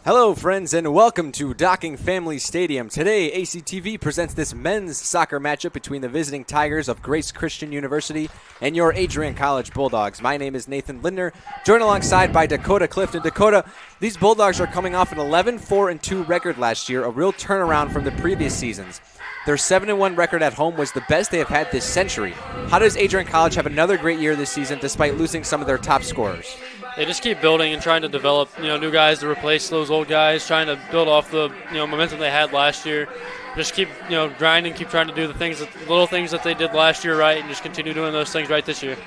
Hello, friends, and welcome to Docking Family Stadium. Today, ACTV presents this men's soccer matchup between the visiting Tigers of Grace Christian University and your Adrian College Bulldogs. My name is Nathan Lindner, joined alongside by Dakota Clifton. Dakota, these Bulldogs are coming off an 11-4-2 record last year, a real turnaround from the previous seasons. Their 7-1 record at home was the best they have had this century. How does Adrian College have another great year this season despite losing some of their top scorers? They just keep building and trying to develop, new guys to replace those old guys, trying to build off the, momentum they had last year. Just keep, grinding, keep trying to do the little things that they did last year right, and just continue doing those things right this year.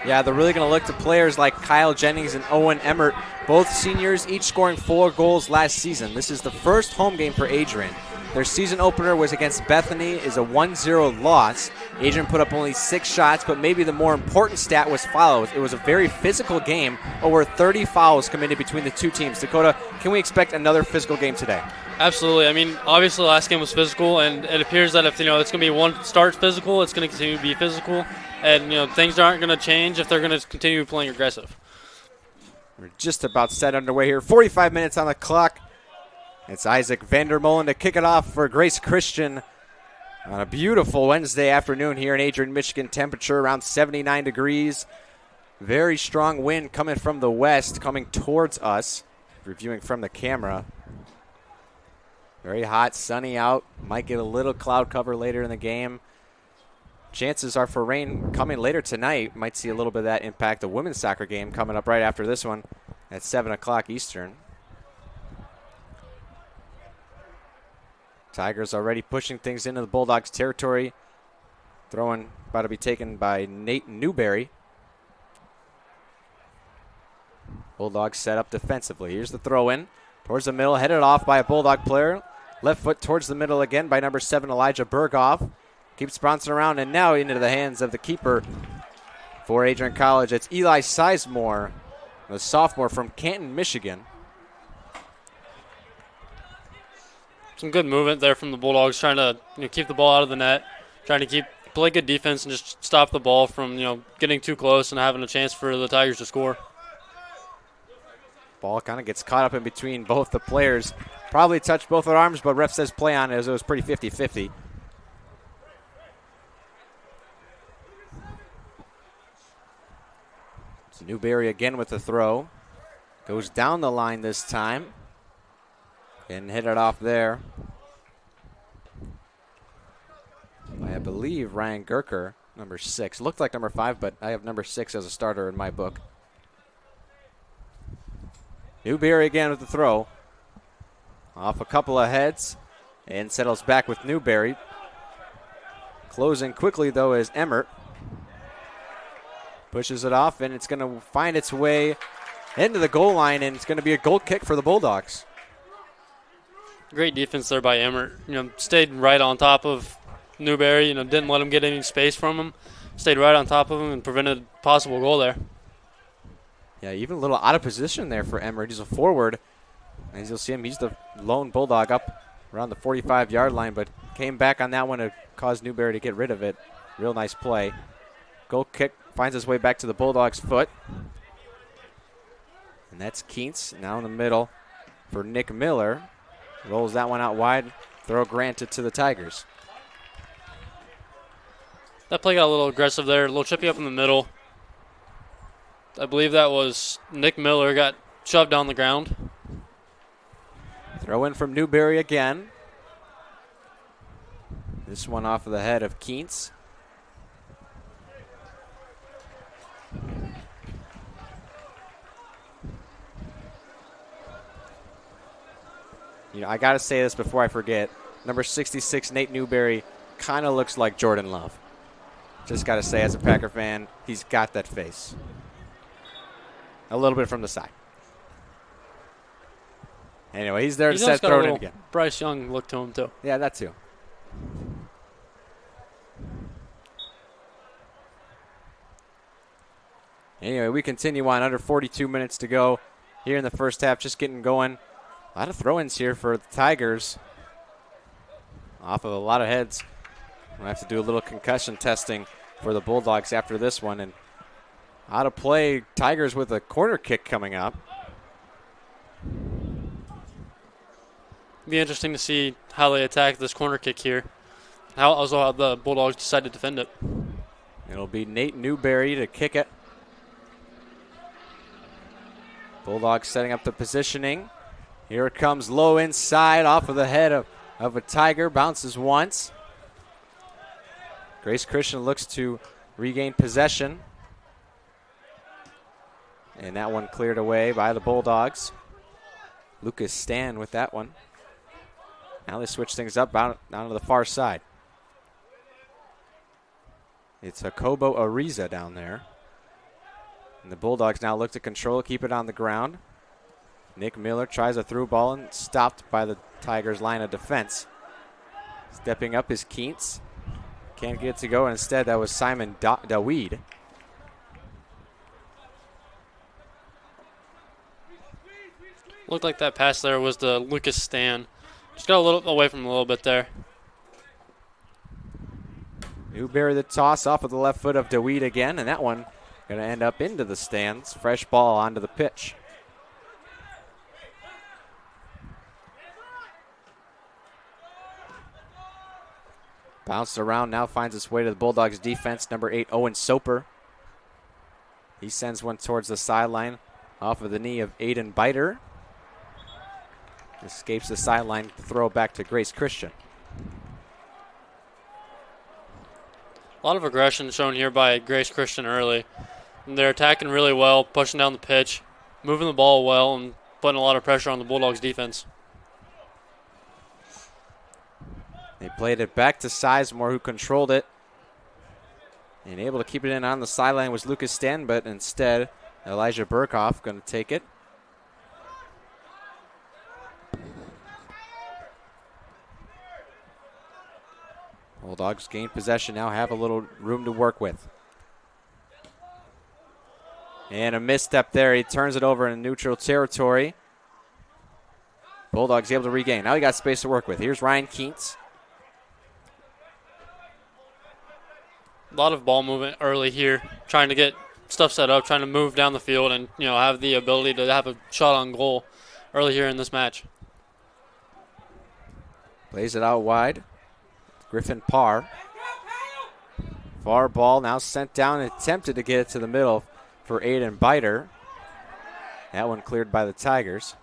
Yeah, they're really going to look to players like Kyle Jennings and Owen Emmert, both seniors, each scoring 4 goals last season. This is the first home game for Adrian. Their season opener was against Bethany, is a 1-0 loss. Adrian put up only 6 shots, but maybe the more important stat was fouls. It was a very physical game, over 30 fouls committed between the two teams. Dakota, can we expect another physical game today? Absolutely. I mean, obviously the last game was physical, and it appears that if, it's going to be one start physical, it's going to continue to be physical. And, things aren't going to change if they're going to continue playing aggressive. We're just about set underway here. 45 minutes on the clock. It's Isaac Vandermolen to kick it off for Grace Christian on a beautiful Wednesday afternoon here in Adrian, Michigan. Temperature around 79 degrees. Very strong wind coming from the west, coming towards us. Reviewing from the camera. Very hot, sunny out. Might get a little cloud cover later in the game. Chances are for rain coming later tonight. Might see a little bit of that impact the women's soccer game coming up right after this one at 7 o'clock Eastern. Tigers already pushing things into the Bulldogs' territory. Throwing about to be taken by Nate Newberry. Bulldogs set up defensively. Here's the throw in. Towards the middle, headed off by a Bulldog player. Left foot towards the middle again by number 7, Elijah Berghoff. Keeps bouncing around and now into the hands of the keeper for Adrian College. It's Eli Sizemore, the sophomore from Canton, Michigan. Some good movement there from the Bulldogs, trying to keep the ball out of the net, trying to play good defense and just stop the ball from getting too close and having a chance for the Tigers to score. Ball kind of gets caught up in between both the players. Probably touched both their arms, but ref says play on it as it was pretty 50-50. It's Newberry again with the throw. Goes down the line this time. And hit it off there by, I believe, Ryan Gerker, number 6. Looked like number 5, but I have number 6 as a starter in my book. Newberry again with the throw. Off a couple of heads and settles back with Newberry. Closing quickly, though, is Emmert. Pushes it off, and it's going to find its way into the goal line, and it's going to be a goal kick for the Bulldogs. Great defense there by Emmert. Stayed right on top of Newberry. Didn't let him get any space from him. Stayed right on top of him and prevented a possible goal there. Yeah, even a little out of position there for Emmert. He's a forward. As you'll see him, he's the lone Bulldog up around the 45-yard line, but came back on that one to cause Newberry to get rid of it. Real nice play. Goal kick finds its way back to the Bulldogs' foot. And that's Keents now in the middle for Nick Miller. Rolls that one out wide. Throw granted to the Tigers. That play got a little aggressive there. A little chippy up in the middle. I believe that was Nick Miller got shoved down the ground. Throw in from Newberry again. This one off of the head of Keents. I got to say this before I forget. Number 66, Nate Newberry, kind of looks like Jordan Love. Just got to say, as a Packer fan, he's got that face. A little bit from the side. Anyway, he's there to set throw it in again. Bryce Young look to him, too. Yeah, that too. Anyway, we continue on. Under 42 minutes to go here in the first half. Just getting going. A lot of throw-ins here for the Tigers. Off of a lot of heads. We'll have to do a little concussion testing for the Bulldogs after this one. And out of play, Tigers with a corner kick coming up. Be interesting to see how they attack this corner kick here. Also how the Bulldogs decide to defend it. It'll be Nate Newberry to kick it. Bulldogs setting up the positioning. Here it comes low inside off of the head of a Tiger. Bounces once. Grace Christian looks to regain possession. And that one cleared away by the Bulldogs. Lucas Stan with that one. Now they switch things up down to the far side. It's Jacobo Ariza down there. And the Bulldogs now look to control, keep it on the ground. Nick Miller tries a through ball and stopped by the Tigers' line of defense. Stepping up is Keats. Can't get it to go, and instead that was Simon Daweed. Looked like that pass there was the Lucas Stan. Just got a little away from him a little bit there. Newberry the toss off of the left foot of Daweed again, and that one going to end up into the stands. Fresh ball onto the pitch. Bounced around, now finds its way to the Bulldogs defense. Number 8, Owen Soper. He sends one towards the sideline off of the knee of Aiden Biter. Escapes the sideline, throw back to Grace Christian. A lot of aggression shown here by Grace Christian early. And they're attacking really well, pushing down the pitch, moving the ball well, and putting a lot of pressure on the Bulldogs defense. They played it back to Sizemore, who controlled it. And able to keep it in on the sideline was Lucas Stan, but instead Elijah Burkhoff going to take it. Bulldogs gain possession now, have a little room to work with. And a misstep there. He turns it over in neutral territory. Bulldogs able to regain. Now he got space to work with. Here's Ryan Keats. A lot of ball movement early here, trying to get stuff set up, trying to move down the field and, have the ability to have a shot on goal early here in this match. Plays it out wide. Griffin Parr. Far ball now sent down and attempted to get it to the middle for Aiden Biter. That one cleared by the Tigers.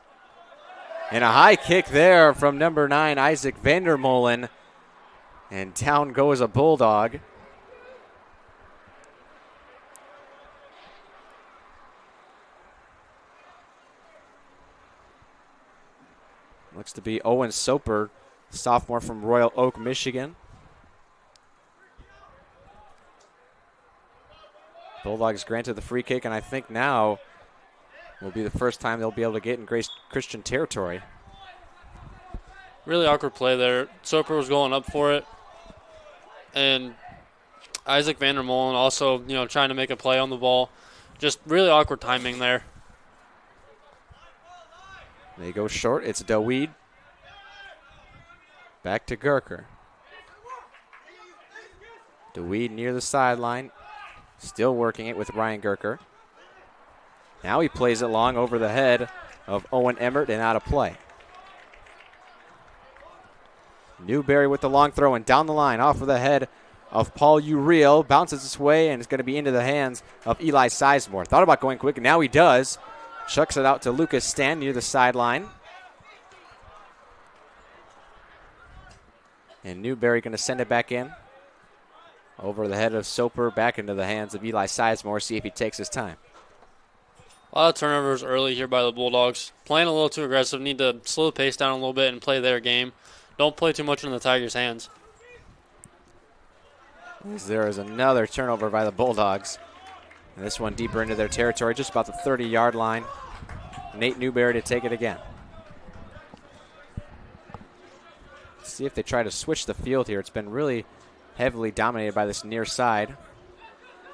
And a high kick there from number 9, Isaac Vandermolen. And down goes a Bulldog. Looks to be Owen Soper, sophomore from Royal Oak, Michigan. Bulldogs granted the free kick, and I think now will be the first time they'll be able to get in Grace Christian territory. Really awkward play there. Soper was going up for it. And Isaac Vandermolen also, trying to make a play on the ball. Just really awkward timing there. They go short. It's Daweed. Back to Gurker. Daweed near the sideline. Still working it with Ryan Gurker. Now he plays it long over the head of Owen Emmert and out of play. Newberry with the long throw and down the line off of the head of Paul Uriel. Bounces its way and it's going to be into the hands of Eli Sizemore. Thought about going quick, and now he does. Chucks it out to Lucas Stan near the sideline. And Newberry going to send it back in. Over the head of Soper, back into the hands of Eli Sizemore. See if he takes his time. A lot of turnovers early here by the Bulldogs. Playing a little too aggressive. Need to slow the pace down a little bit and play their game. Don't play too much in the Tigers' hands. As there is another turnover by the Bulldogs. And this one deeper into their territory, just about the 30-yard line. Nate Newberry to take it again. See if they try to switch the field here. It's been really heavily dominated by this near side.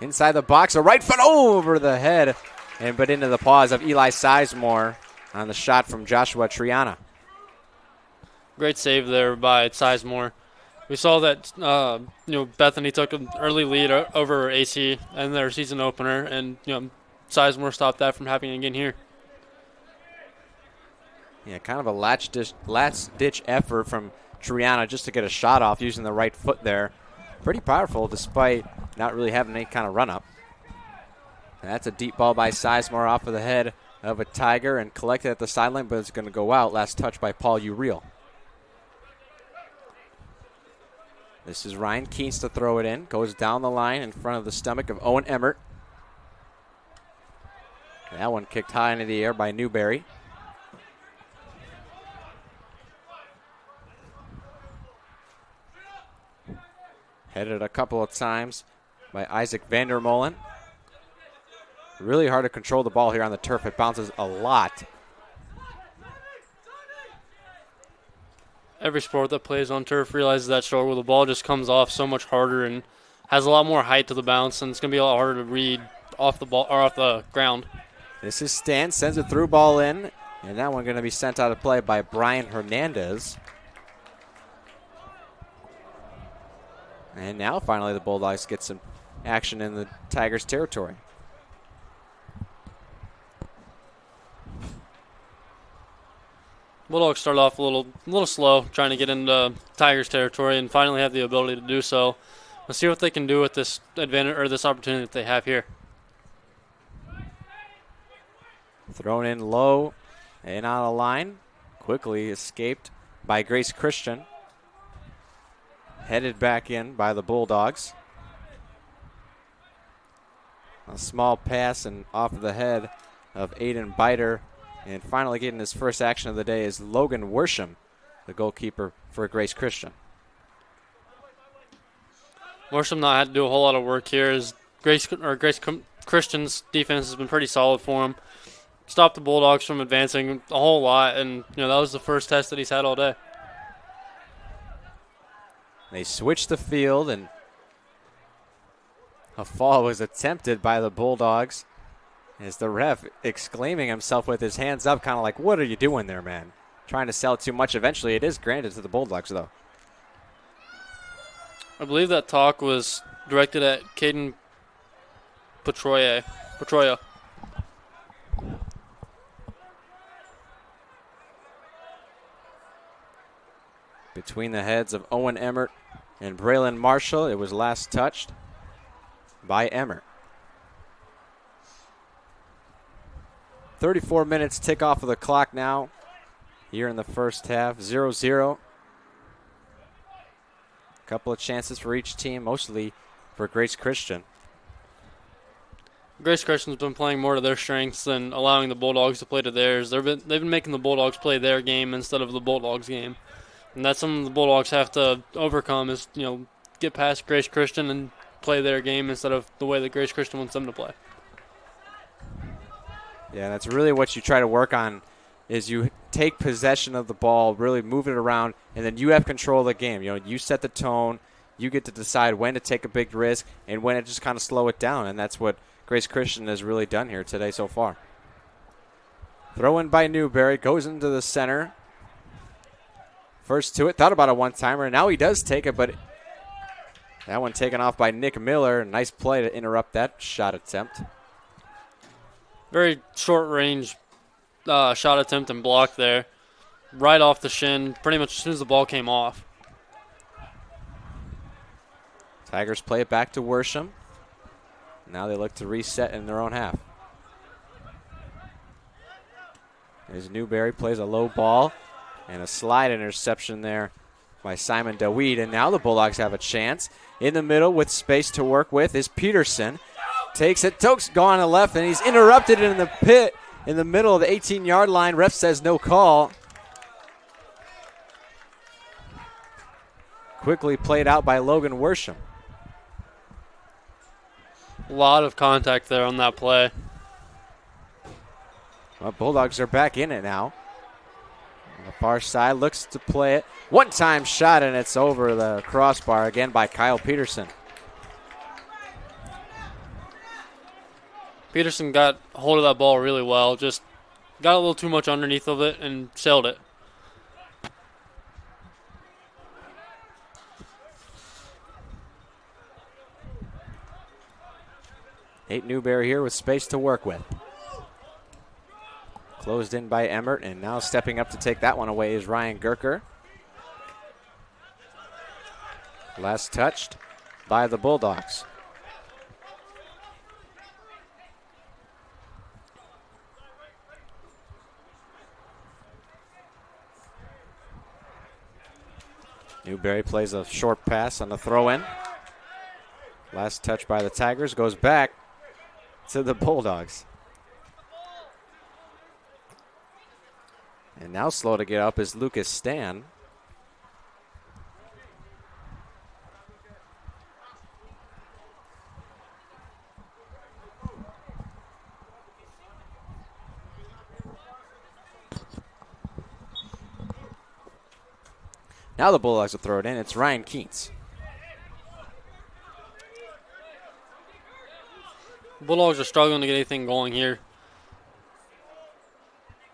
Inside the box, a right foot over the head, but into the paws of Eli Sizemore on the shot from Joshua Triana. Great save there by Sizemore. We saw that Bethany took an early lead over AC in their season opener, and Sizemore stopped that from happening again here. Yeah, kind of a last-ditch effort from Triana just to get a shot off using the right foot there. Pretty powerful despite not really having any kind of run-up. That's a deep ball by Sizemore off of the head of a Tiger and collected at the sideline, but it's going to go out. Last touch by Paul Uriel. This is Ryan Keens to throw it in. Goes down the line in front of the stomach of Owen Emmert. That one kicked high into the air by Newberry. Headed a couple of times by Isaac Vandermolen. Really hard to control the ball here on the turf. It bounces a lot. Every sport that plays on turf realizes that short where the ball just comes off so much harder and has a lot more height to the bounce, and it's going to be a lot harder to read off the ball or off the ground. This is Stan, sends a through ball in, and that one going to be sent out of play by Brian Hernandez. And now finally the Bulldogs get some action in the Tigers' territory. Bulldogs start off a little slow, trying to get into Tigers' territory, and finally have the ability to do so. Let's see what they can do with this advantage or this opportunity that they have here. Thrown in low and out of line. Quickly escaped by Grace Christian. Headed back in by the Bulldogs. A small pass and off of the head of Aiden Biter. And finally getting his first action of the day is Logan Worsham, the goalkeeper for Grace Christian. Worsham not had to do a whole lot of work here, as Grace Christian's defense has been pretty solid for him. Stopped the Bulldogs from advancing a whole lot, and that was the first test that he's had all day. They switched the field, and a fall was attempted by the Bulldogs as the ref exclaiming himself with his hands up, kind of like, what are you doing there, man? Trying to sell too much. Eventually, it is granted to the Bulldogs, though. I believe that talk was directed at Caden Petroya. Between the heads of Owen Emmert and Braylon Marshall, it was last touched by Emmert. 34 minutes tick off of the clock now here in the first half, 0-0. Couple of chances for each team, mostly for Grace Christian. Grace Christian's been playing more to their strengths than allowing the Bulldogs to play to theirs. They've been making the Bulldogs play their game instead of the Bulldogs' game. And that's something the Bulldogs have to overcome is, get past Grace Christian and play their game instead of the way that Grace Christian wants them to play. Yeah, that's really what you try to work on is you take possession of the ball, really move it around, and then you have control of the game. You set the tone. You get to decide when to take a big risk and when to just kind of slow it down, and that's what Grace Christian has really done here today so far. Throw in by Newberry, goes into the center. First to it, thought about a one-timer. Now he does take it, but that one taken off by Nick Miller. Nice play to interrupt that shot attempt. Very short-range shot attempt and block there. Right off the shin, pretty much as soon as the ball came off. Tigers play it back to Worsham. Now they look to reset in their own half. As Newberry plays a low ball and a slide interception there by Simon DeWeed. And now the Bulldogs have a chance. In the middle with space to work with is Peterson. Takes it, Tokes gone on the left, and he's interrupted in the pit in the middle of the 18-yard line. Ref says no call. Quickly played out by Logan Worsham. A lot of contact there on that play. Well, Bulldogs are back in it now. On the far side, looks to play it. One-time shot, and it's over the crossbar again by Kyle Peterson. Peterson got a hold of that ball really well. Just got a little too much underneath of it and sailed it. Nate Newberry here with space to work with. Closed in by Emmert, and now stepping up to take that one away is Ryan Gerker. Last touched by the Bulldogs. Newberry plays a short pass on the throw-in. Last touch by the Tigers goes back to the Bulldogs. And now slow to get up is Lucas Stan. Now the Bulldogs will throw it in. It's Ryan Keats. Bulldogs are struggling to get anything going here.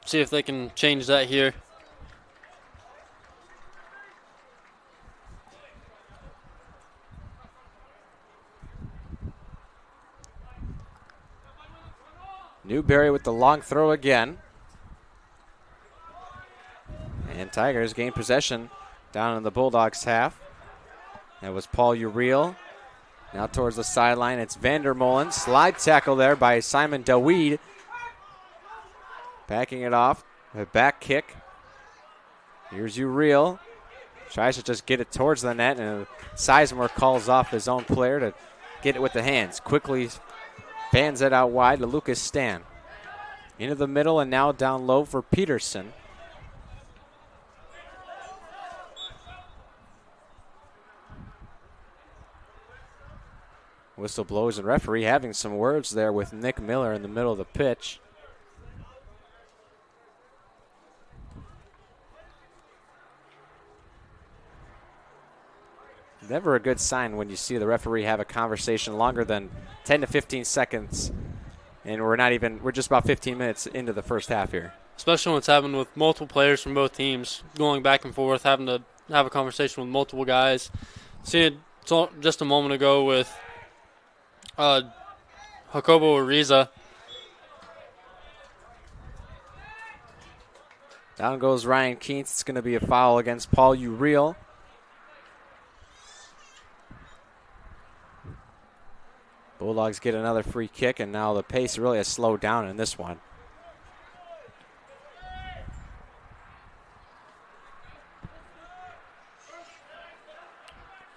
See if they can change that here. Newberry with the long throw again. And Tigers gain possession down in the Bulldogs half. That was Paul Uriel. Now towards the sideline, it's Vandermolen. Slide tackle there by Simon Daweed. Backing it off. A back kick. Here's Uriel. Tries to just get it towards the net, and Sizemore calls off his own player to get it with the hands. Quickly fans it out wide to Lucas Stan. Into the middle and now down low for Peterson. Whistle blows and referee having some words there with Nick Miller in the middle of the pitch. Never a good sign when you see the referee have a conversation longer than 10 to 15 seconds. And we're just about 15 minutes into the first half here. Especially when it's happened with multiple players from both teams going back and forth, having to have a conversation with multiple guys. See it just a moment ago with Jacobo Ariza. Down goes Ryan Keats. It's going to be a foul against Paul Uriel. Bulldogs get another free kick, and now the pace really has slowed down in this one.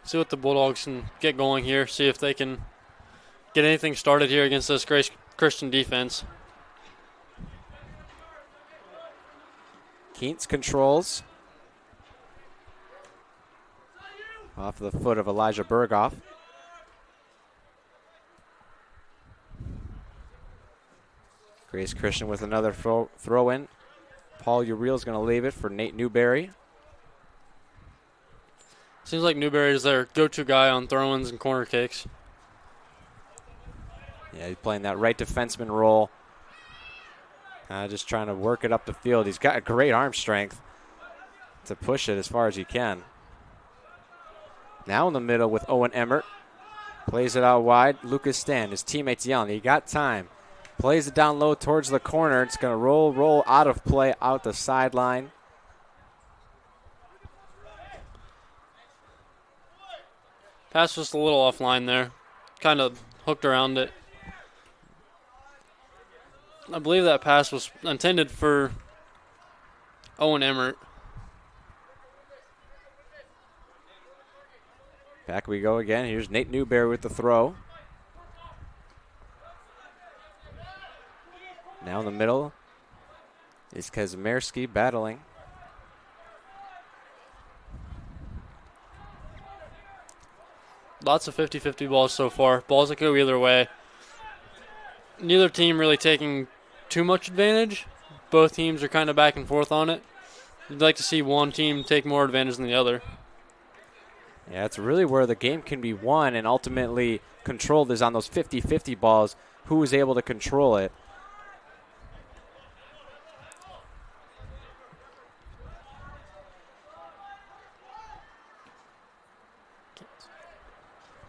See what the Bulldogs can get going here. See if they can get anything started here against this Grace Christian defense. Keats controls. Off the foot of Elijah Berghoff. Grace Christian with another throw in. Paul Uriel is going to leave it for Nate Newberry. Seems like Newberry is their go-to guy on throw-ins and corner kicks. Yeah, he's playing that right defenseman role. Just trying to work it up the field. He's got a great arm strength to push it as far as he can. Now in the middle with Owen Emmert. Plays it out wide. Lucas Stan, his teammates yelling. He got time. Plays it down low towards the corner. It's going to roll out of play out the sideline. Pass just a little offline there. Kind of hooked around it. I believe that pass was intended for Owen Emmert. Back we go again. Here's Nate Newberry with the throw. Now in the middle is Kazmierski battling. Lots of 50-50 balls so far. Balls that go either way. Neither team really taking too much advantage. Both teams are kind of back and forth on it. You'd like to see one team take more advantage than the other. Yeah, it's really where the game can be won and ultimately controlled is on those 50-50 balls. Who is able to control it?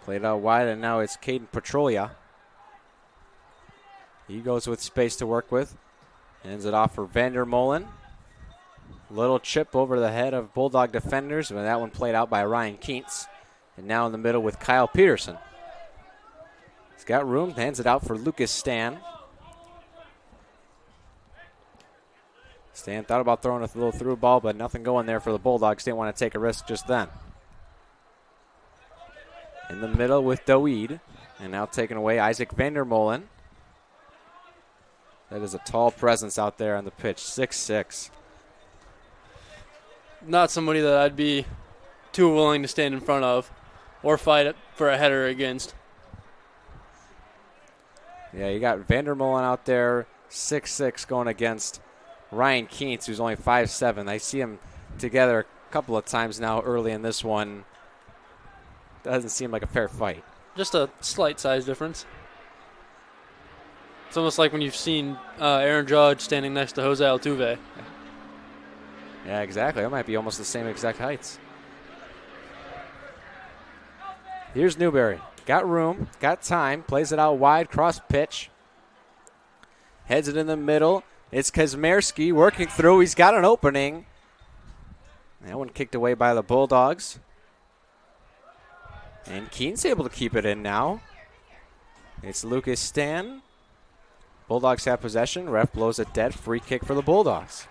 Played out wide, and now it's Caden Petrolia. He goes with space to work with. Hands it off for Vandermolen. Little chip over the head of Bulldog defenders, but that one played out by Ryan Keats. And now in the middle with Kyle Peterson. He's got room, hands it out for Lucas Stan. Stan thought about throwing a little through ball, but nothing going there for the Bulldogs. Didn't want to take a risk just then. In the middle with Doed. And now taken away Isaac Vandermolen. That is a tall presence out there on the pitch, 6'6". Not somebody that I'd be too willing to stand in front of or fight for a header against. Yeah, you got Vandermolen out there, 6'6", going against Ryan Keats, who's only 5'7". I see him together a couple of times now early in this one. Doesn't seem like a fair fight. Just a slight size difference. It's almost like when you've seen Aaron Judge standing next to Jose Altuve. Yeah, exactly. That might be almost the same exact heights. Here's Newberry. Got room, got time, plays it out wide, cross pitch. Heads it in the middle. It's Kazmierski working through. He's got an opening. That one kicked away by the Bulldogs. And Keen's able to keep it in now. It's Lucas Stan. Bulldogs have possession. Ref blows a dead free kick for the Bulldogs.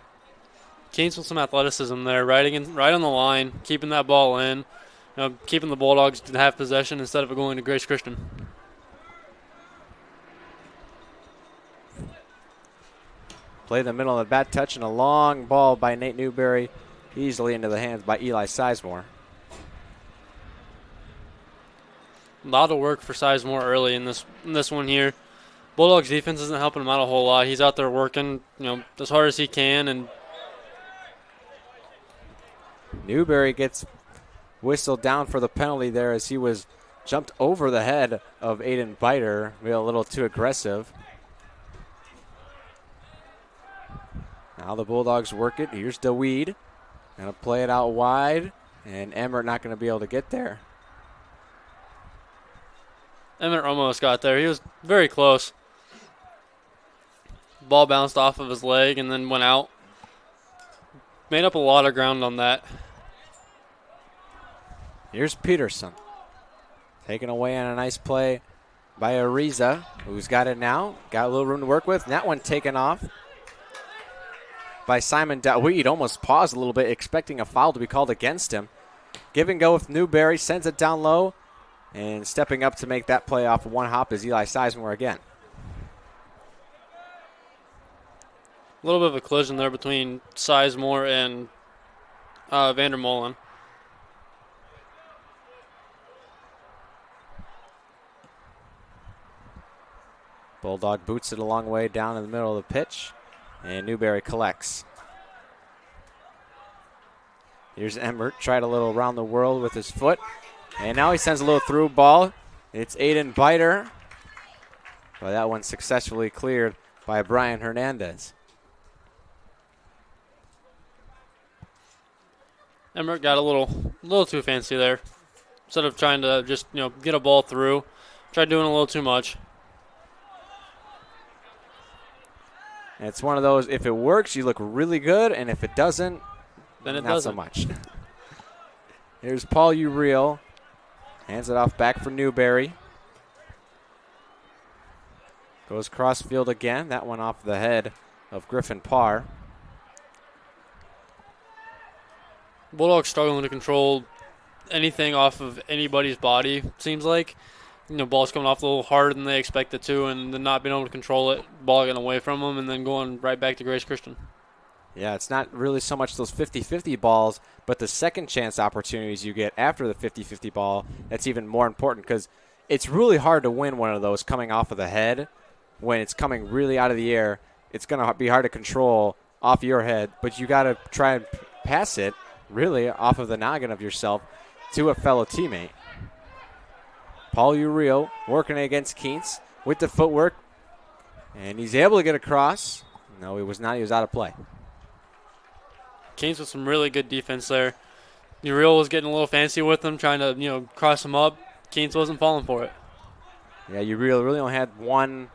Keen's with some athleticism there, right on the line, keeping that ball in, keeping the Bulldogs to have possession instead of it going to Grace Christian. Play in the middle of the bat touch and a long ball by Nate Newberry, easily into the hands by Eli Sizemore. A lot of work for Sizemore early in this one here. Bulldogs defense isn't helping him out a whole lot. He's out there working, as hard as he can, and Newberry gets whistled down for the penalty there as he was jumped over the head of Aiden Biter, maybe a little too aggressive. Now the Bulldogs work it. Here's DeWeed. Gonna play it out wide, and Emmert not going to be able to get there. Emmett almost got there. He was very close. Ball bounced off of his leg and then went out. Made up a lot of ground on that. Here's Peterson. Taken away on a nice play by Ariza, who's got it now. Got a little room to work with. And that one taken off by Simon Dawid. Almost paused a little bit, expecting a foul to be called against him. Give and go with Newberry. Sends it down low. And stepping up to make that play off of one hop is Eli Sizemore again. A little bit of a collision there between Sizemore and Vandermolen. Bulldog boots it a long way down in the middle of the pitch. And Newberry collects. Here's Emmert. Tried a little around the world with his foot. And now he sends a little through ball. It's Aiden Biter. But that one successfully cleared by Brian Hernandez. Emmert got a little too fancy there. Instead of trying to just, get a ball through, tried doing a little too much. And it's one of those, if it works, you look really good, and if it doesn't, then it not doesn't. so much. Here's Paul Uriel. Hands it off back for Newberry. Goes cross field again. That one off the head of Griffin Parr. Bulldogs struggling to control anything off of anybody's body, seems like. Ball's coming off a little harder than they expect it to, and then not being able to control it, ball getting away from them, and then going right back to Grace Christian. Yeah, it's not really so much those 50-50 balls, but the second chance opportunities you get after the 50-50 ball, that's even more important because it's really hard to win one of those coming off of the head. When it's coming really out of the air, it's going to be hard to control off your head, but you got to try and pass it really off of the noggin of yourself to a fellow teammate. Paul Uriel working against Keats with the footwork, and he's able to get across. No, he was not. He was out of play. Keats with some really good defense there. Uriel was getting a little fancy with him, trying to, cross him up. Keats wasn't falling for it. Yeah, Uriel really only had one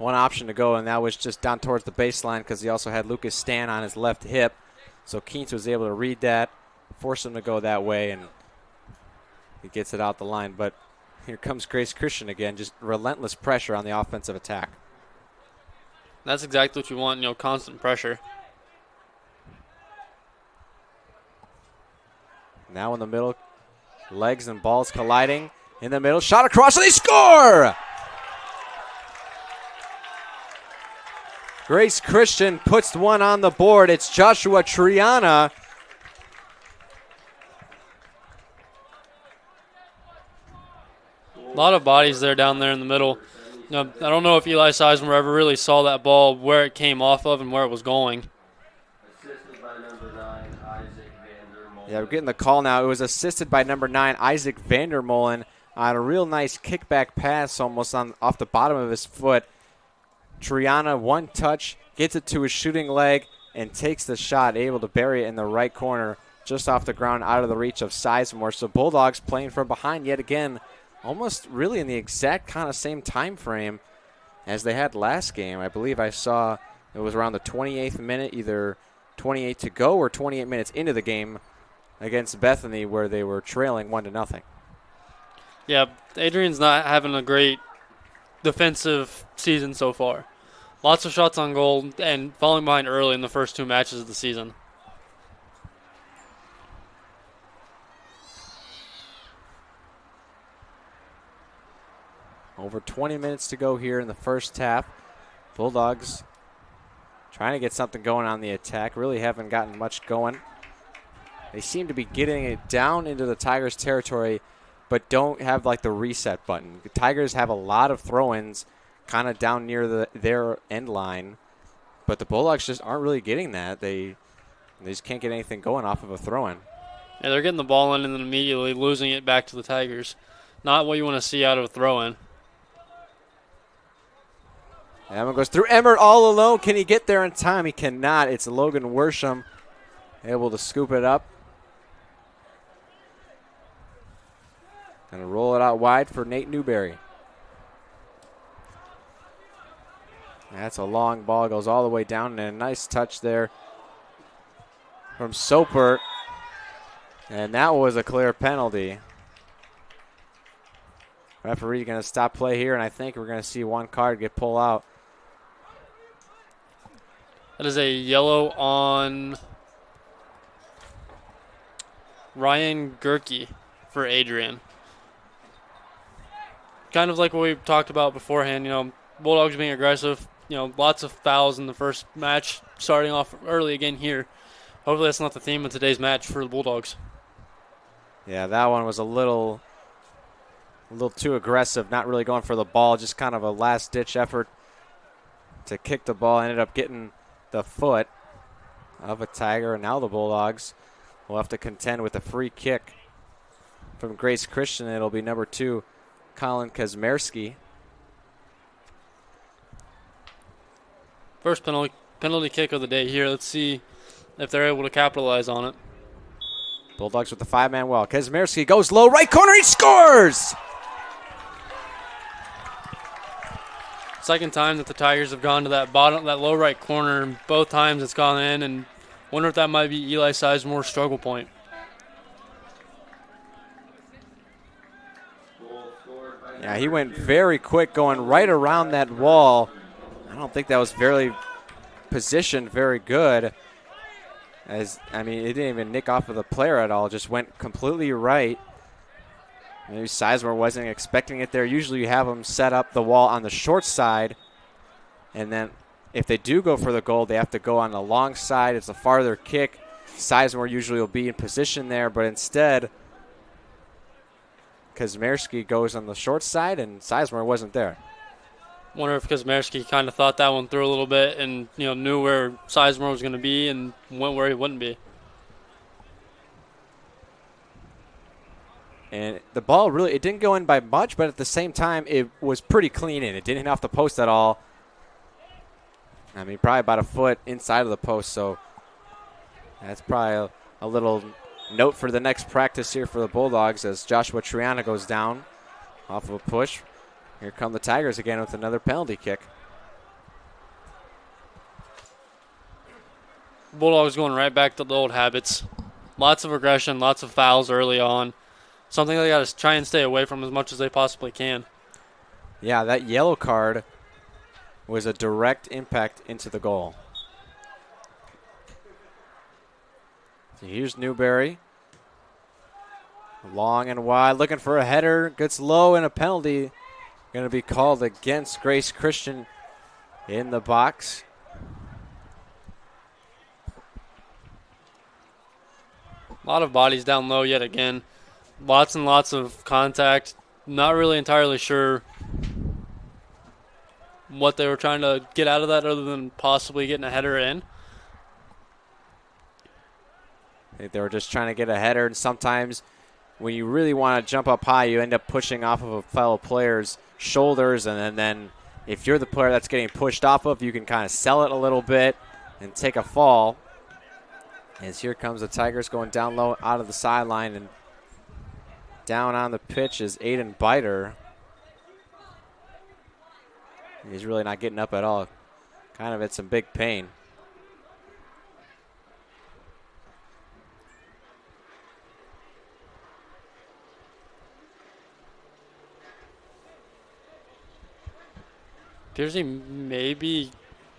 one option to go, and that was just down towards the baseline because he also had Lucas Stan on his left hip. So Keens was able to read that, force him to go that way, and he gets it out the line. But here comes Grace Christian again, just relentless pressure on the offensive attack. That's exactly what you want, constant pressure. Now in the middle, legs and balls colliding. In the middle, shot across, and they score! Grace Christian puts one on the board. It's Joshua Triana. A lot of bodies there down there in the middle. I don't know if Eli Sizemore ever really saw that ball, where it came off of and where it was going. Yeah, we're getting the call now. It was assisted by number 9, Isaac Vandermolen, on a real nice kickback pass almost off the bottom of his foot. Triana, one touch, gets it to his shooting leg and takes the shot, able to bury it in the right corner, just off the ground, out of the reach of Sizemore. So Bulldogs playing from behind yet again, almost really in the exact kind of same time frame as they had last game. I believe I saw it was around the 28th minute, either 28 to go or 28 minutes into the game against Bethany, where they were trailing 1-0. Yeah, Adrian's not having a great defensive season so far. Lots of shots on goal and falling behind early in the first 2 matches of the season. Over 20 minutes to go here in the first half. Bulldogs trying to get something going on the attack. Really haven't gotten much going. They seem to be getting it down into the Tigers' territory, but don't have like the reset button. The Tigers have a lot of throw-ins kind of down near their end line, but the Bulldogs just aren't really getting that. They just can't get anything going off of a throw-in. Yeah, they're getting the ball in and then immediately losing it back to the Tigers. Not what you want to see out of a throw-in. That one goes through Emmert all alone. Can he get there in time? He cannot. It's Logan Worsham able to scoop it up. Going to roll it out wide for Nate Newberry. That's a long ball. Goes all the way down, and a nice touch there from Soper. And that was a clear penalty. Referee going to stop play here, and I think we're going to see one card get pulled out. That is a yellow on Ryan Gerke for Adrian. Kind of like what we talked about beforehand, Bulldogs being aggressive, lots of fouls in the first match, starting off early again here. Hopefully that's not the theme of today's match for the Bulldogs. Yeah, that one was a little too aggressive, not really going for the ball, just kind of a last-ditch effort to kick the ball. Ended up getting the foot of a Tiger, and now the Bulldogs will have to contend with a free kick from Grace Christian. It'll be number 2, Colin Kazmierski. First penalty kick of the day here. Let's see if they're able to capitalize on it. Bulldogs with the 5-man wall. Kazmierski goes low, right corner, he scores! Second time that the Tigers have gone to that low right corner. Both times it's gone in, and wonder if that might be Eli Sizemore's struggle point. Yeah, he went very quick going right around that wall. I don't think that was very positioned very good. It didn't even nick off of the player at all. Just went completely right. Maybe Sizemore wasn't expecting it there. Usually you have them set up the wall on the short side, and then if they do go for the goal, they have to go on the long side. It's a farther kick. Sizemore usually will be in position there, but instead Kazmierski goes on the short side, and Sizemore wasn't there. Wonder if Kazmierski kind of thought that one through a little bit and knew where Sizemore was going to be and went where he wouldn't be. And the ball really, it didn't go in by much, but at the same time, it was pretty clean in. It didn't hit off the post at all. Probably about a foot inside of the post, so that's probably a little note for the next practice here for the Bulldogs as Joshua Triana goes down off of a push. Here come the Tigers again with another penalty kick. Bulldogs going right back to the old habits. Lots of aggression, lots of fouls early on. Something they got to try and stay away from as much as they possibly can. Yeah, that yellow card was a direct impact into the goal. So here's Newberry. Long and wide, looking for a header. Gets low, and a penalty going to be called against Grace Christian in the box. A lot of bodies down low yet again. Lots and lots of contact. Not really entirely sure what they were trying to get out of that other than possibly getting a header in. I think they were just trying to get a header, and sometimes when you really want to jump up high, you end up pushing off of a fellow player's shoulders, and then if you're the player that's getting pushed off of, you can kind of sell it a little bit and take a fall. As here comes the Tigers going down low out of the sideline, and down on the pitch is Aiden Biter. He's really not getting up at all. Kind of at some big pain. Appears he may be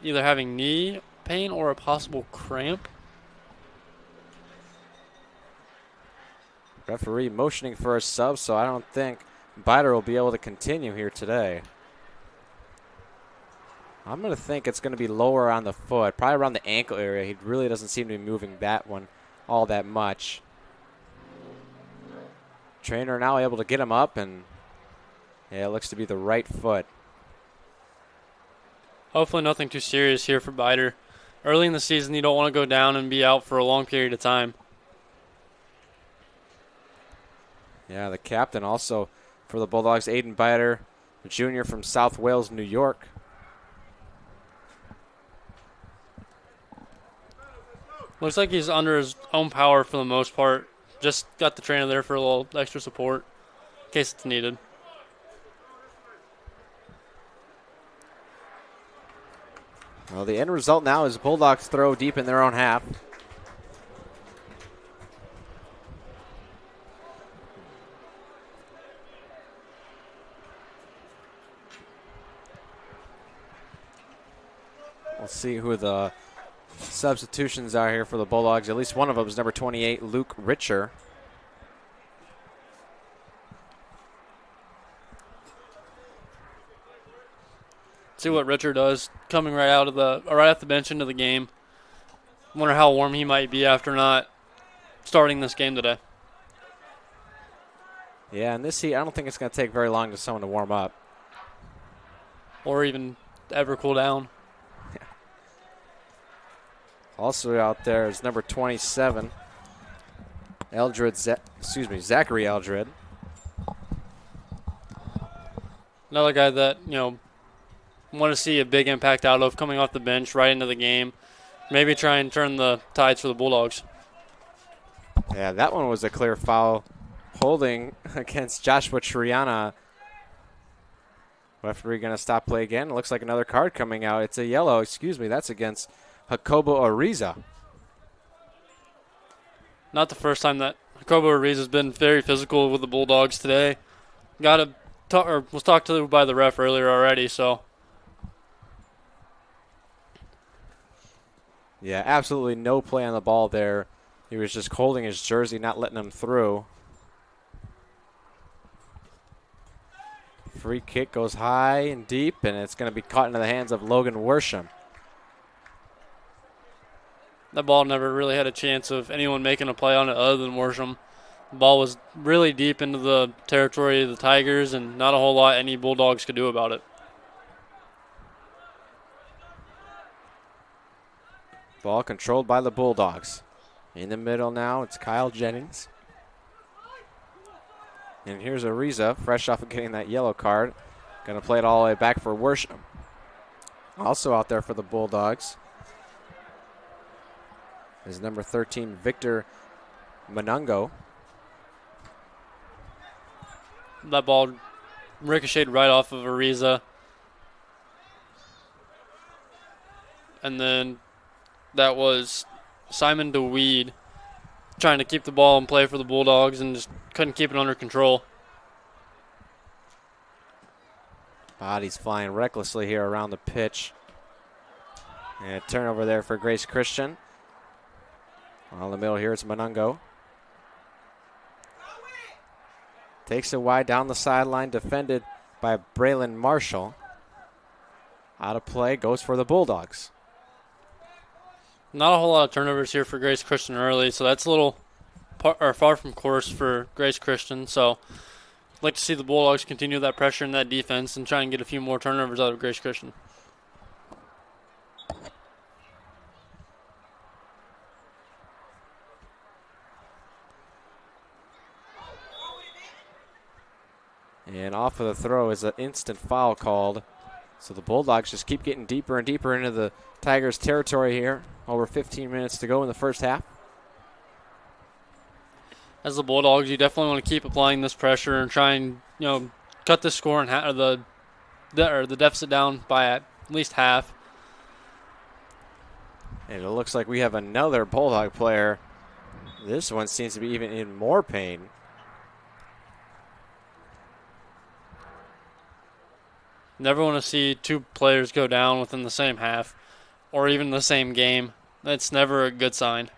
either having knee pain or a possible cramp. Referee motioning for a sub, so I don't think Biter will be able to continue here today. I'm going to think it's going to be lower on the foot, probably around the ankle area. He really doesn't seem to be moving that one all that much. Trainer now able to get him up, and yeah, it looks to be the right foot. Hopefully nothing too serious here for Biter. Early in the season, you don't want to go down and be out for a long period of time. Yeah, the captain also for the Bulldogs, Aiden Biter, a junior from South Wales, New York. Looks like he's under his own power for the most part. Just got the trainer there for a little extra support in case it's needed. Well, the end result now is Bulldogs throw deep in their own half. We'll see who the substitutions are here for the Bulldogs. At least one of them is number 28, Luke Richer. See what Richard does coming right out of right off the bench into the game. Wonder how warm he might be after not starting this game today. Yeah, in this heat, I don't think it's going to take very long for someone to warm up. Or even ever cool down. Yeah. Also out there is number 27, Zachary Eldred. Another guy that, want to see a big impact out of coming off the bench right into the game. Maybe try and turn the tides for the Bulldogs. Yeah, that one was a clear foul. Holding against Joshua Triana. Referee going to stop play again. It looks like another card coming out. It's a yellow. That's against Jacobo Ariza. Not the first time that Jacobo Ariza has been very physical with the Bulldogs today. Was talked to by the ref earlier already, so. Yeah, absolutely no play on the ball there. He was just holding his jersey, not letting him through. Free kick goes high and deep, and it's going to be caught into the hands of Logan Worsham. That ball never really had a chance of anyone making a play on it other than Worsham. The ball was really deep into the territory of the Tigers, and not a whole lot any Bulldogs could do about it. Ball controlled by the Bulldogs. In the middle now, it's Kyle Jennings. And here's Ariza, fresh off of getting that yellow card. Going to play it all the way back for Worsham. Also out there for the Bulldogs is number 13, Victor Manungo. That ball ricocheted right off of Ariza. And then that was Simon DeWeed trying to keep the ball in play for the Bulldogs and just couldn't keep it under control. Bodies flying recklessly here around the pitch. And a turnover there for Grace Christian. On the middle here, it's Monungo. Takes it wide down the sideline, defended by Braylon Marshall. Out of play, goes for the Bulldogs. Not a whole lot of turnovers here for Grace Christian early, so that's a little far from course for Grace Christian. So I'd like to see the Bulldogs continue that pressure in that defense and try and get a few more turnovers out of Grace Christian. And off of the throw is an instant foul called. So the Bulldogs just keep getting deeper and deeper into the Tigers' territory here. Over 15 minutes to go in the first half. As the Bulldogs, you definitely want to keep applying this pressure and try and cut the score and the deficit down by at least half. And it looks like we have another Bulldog player. This one seems to be even in more pain. Never want to see two players go down within the same half or even the same game. That's never a good sign.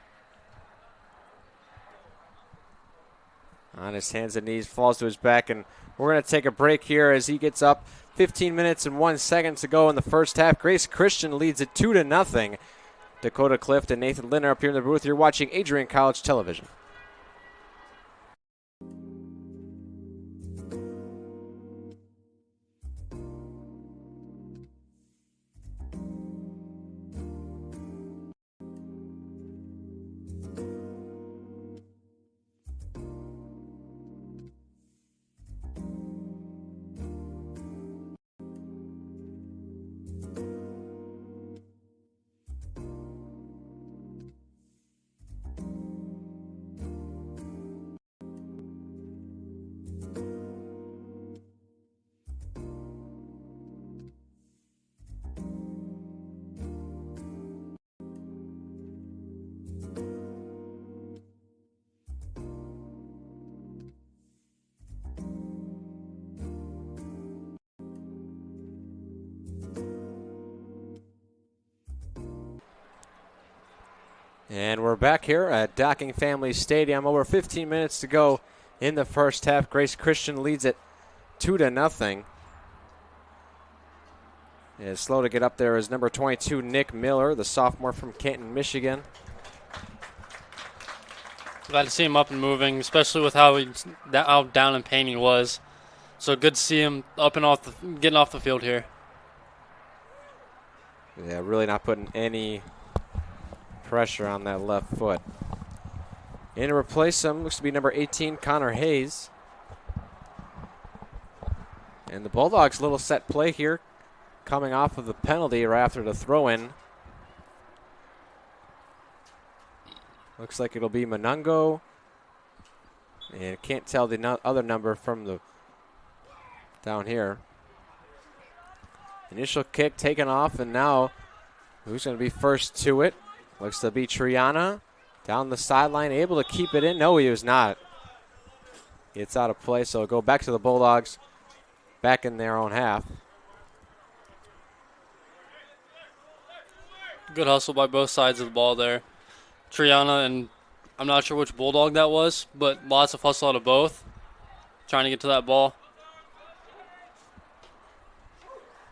On his hands and knees, falls to his back, and we're going to take a break here as he gets up. 15 minutes and 1 second to go in the first half. Grace Christian leads it 2-0. Dakota Clift and Nathan Linner up here in the booth. You're watching Adrian College Television. And we're back here at Docking Family Stadium. Over 15 minutes to go in the first half. Grace Christian leads it 2-0. It's slow to get up there is number 22, Nick Miller, the sophomore from Canton, Michigan. Glad to see him up and moving, especially with how down in pain he was. So good to see him up and getting off the field here. Yeah, really not putting any pressure on that left foot. In to replace him looks to be number 18, Connor Hayes. And the Bulldogs' little set play here, coming off of the penalty right after the throw-in. Looks like it'll be Monungo. And can't tell the other number from the down here. Initial kick taken off, and now who's going to be first to it? Looks to be Triana. Down the sideline, able to keep it in. No, he was not. It's out of play, so it'll go back to the Bulldogs, back in their own half. Good hustle by both sides of the ball there. Triana, and I'm not sure which Bulldog that was, but lots of hustle out of both, trying to get to that ball.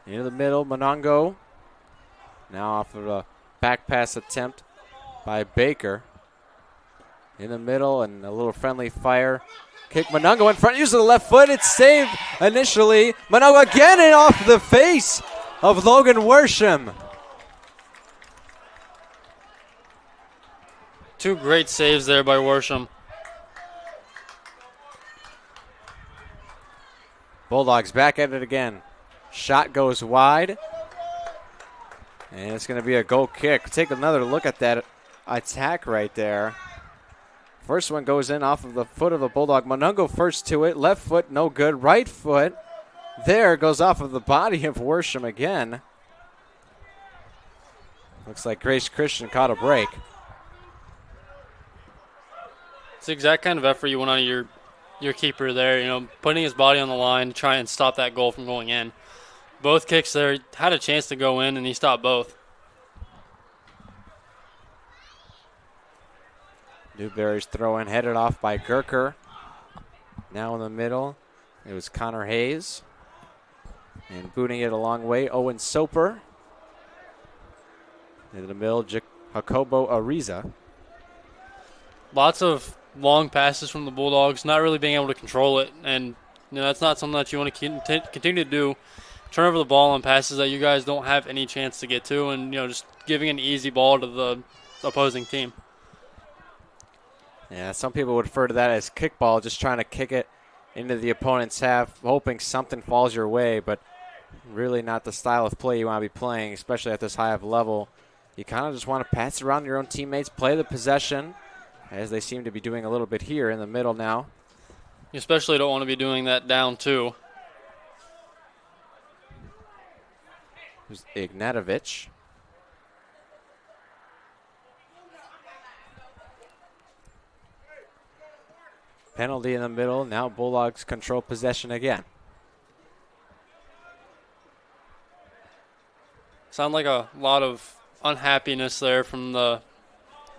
Into the middle, Monungo. Now off of a back pass attempt by Baker. In the middle, and a little friendly fire. Kick Monungo in front, uses the left foot. It's saved initially. Monungo again and off the face of Logan Worsham. Two great saves there by Worsham. Bulldogs back at it again. Shot goes wide. And it's going to be a goal kick. Take another look at that attack right there. First one goes in off of the foot of the Bulldog. Monungo first to it. Left foot, no good. Right foot, there, goes off of the body of Worsham again. Looks like Grace Christian caught a break. It's the exact kind of effort you want out of your keeper there. You know, putting his body on the line to try and stop that goal from going in. Both kicks there had a chance to go in, and he stopped both. Newberry's throw in headed off by Gerker. Now in the middle, it was Connor Hayes. And booting it a long way, Owen Soper. In the middle, Jacobo Ariza. Lots of long passes from the Bulldogs, not really being able to control it. And you know, that's not something that you want to continue to do. Turn over the ball on passes that you guys don't have any chance to get to, and just giving an easy ball to the opposing team. Yeah, some people would refer to that as kickball, just trying to kick it into the opponent's half, hoping something falls your way, but really not the style of play you want to be playing, especially at this high of level. You kind of just want to pass around your own teammates, play the possession, as they seem to be doing a little bit here in the middle now. You especially don't want to be doing that down two. There's Ignatovic. Penalty in the middle. Now Bulldogs control possession again. Sound like a lot of unhappiness there from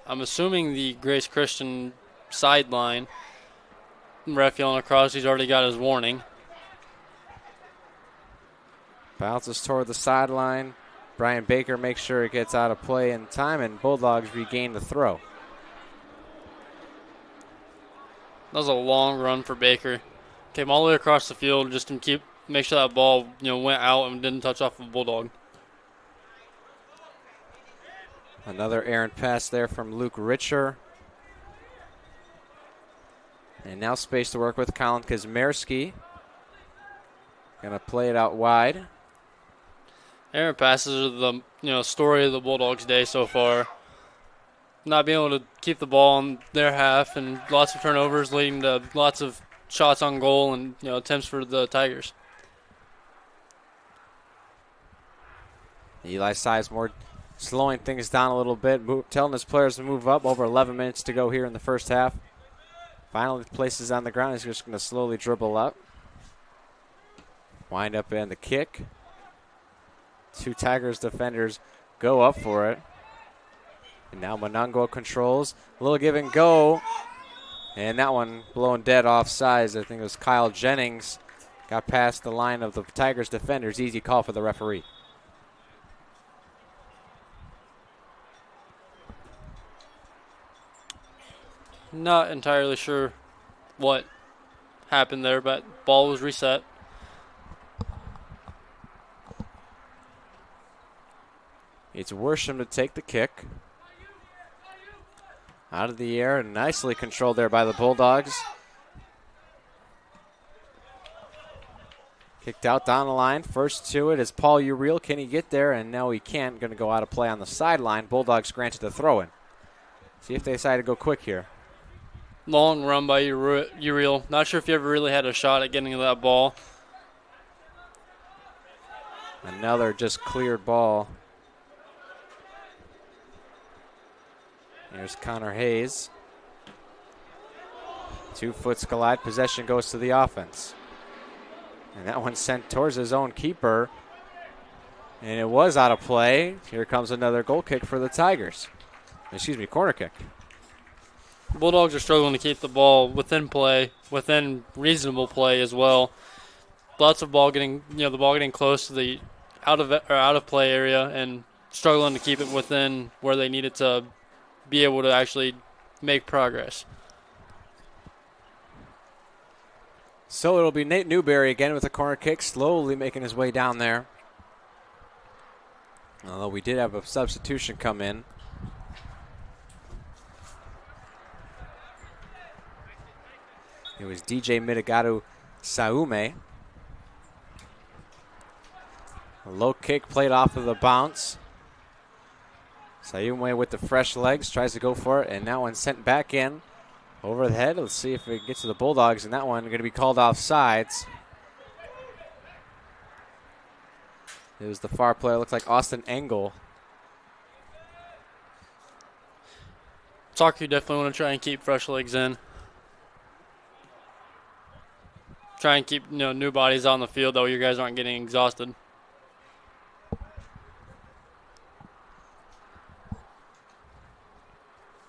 I'm assuming the Grace Christian sideline. Ref yelling across, he's already got his warning. Bounces toward the sideline. Brian Baker makes sure it gets out of play in time, and Bulldogs regain the throw. That was a long run for Baker. Came all the way across the field just to make sure that ball went out and didn't touch off a Bulldog. Another errant pass there from Luke Richer. And now space to work with. Colin Kazmierski. Gonna play it out wide. Errant passes are the story of the Bulldogs' day so far. Not being able to keep the ball in their half, and lots of turnovers leading to lots of shots on goal and attempts for the Tigers. Eli Sizemore slowing things down a little bit, telling his players to move up. Over 11 minutes to go here in the first half. Finally places on the ground. He's just going to slowly dribble up. Wind up and the kick. Two Tigers defenders go up for it. And now Monongo controls. A little give and go. And that one blown dead offsides. I think it was Kyle Jennings. Got past the line of the Tigers defenders. Easy call for the referee. Not entirely sure what happened there, but ball was reset. It's Worsham to take the kick. Out of the air, nicely controlled there by the Bulldogs. Kicked out down the line. First to it is Paul Uriel. Can he get there? And no, he can't. Going to go out of play on the sideline. Bulldogs granted the throw-in. See if they decide to go quick here. Long run by Uriel. Not sure if he ever really had a shot at getting to that ball. Another just cleared ball. Here's Connor Hayes. 2-foot collide. Possession goes to the offense. And that one sent towards his own keeper. And it was out of play. Here comes another goal kick for the Tigers. Corner kick. Bulldogs are struggling to keep the ball within play, within reasonable play as well. Lots of ball getting, the ball getting close to the out of play area and struggling to keep it within where they need it to be able to actually make progress. So it'll be Nate Newberry again with a corner kick, slowly making his way down there. Although we did have a substitution come in. It was DJ Mitigatu Saume. A low kick played off of the bounce. Saume with the fresh legs, tries to go for it, and that one sent back in over the head. Let's see if it gets to the Bulldogs, and that one going to be called offsides. It was the far player, looks like Austin Engel. Soccer, you definitely want to try and keep fresh legs in. try and keep new bodies on the field, though your guys aren't getting exhausted.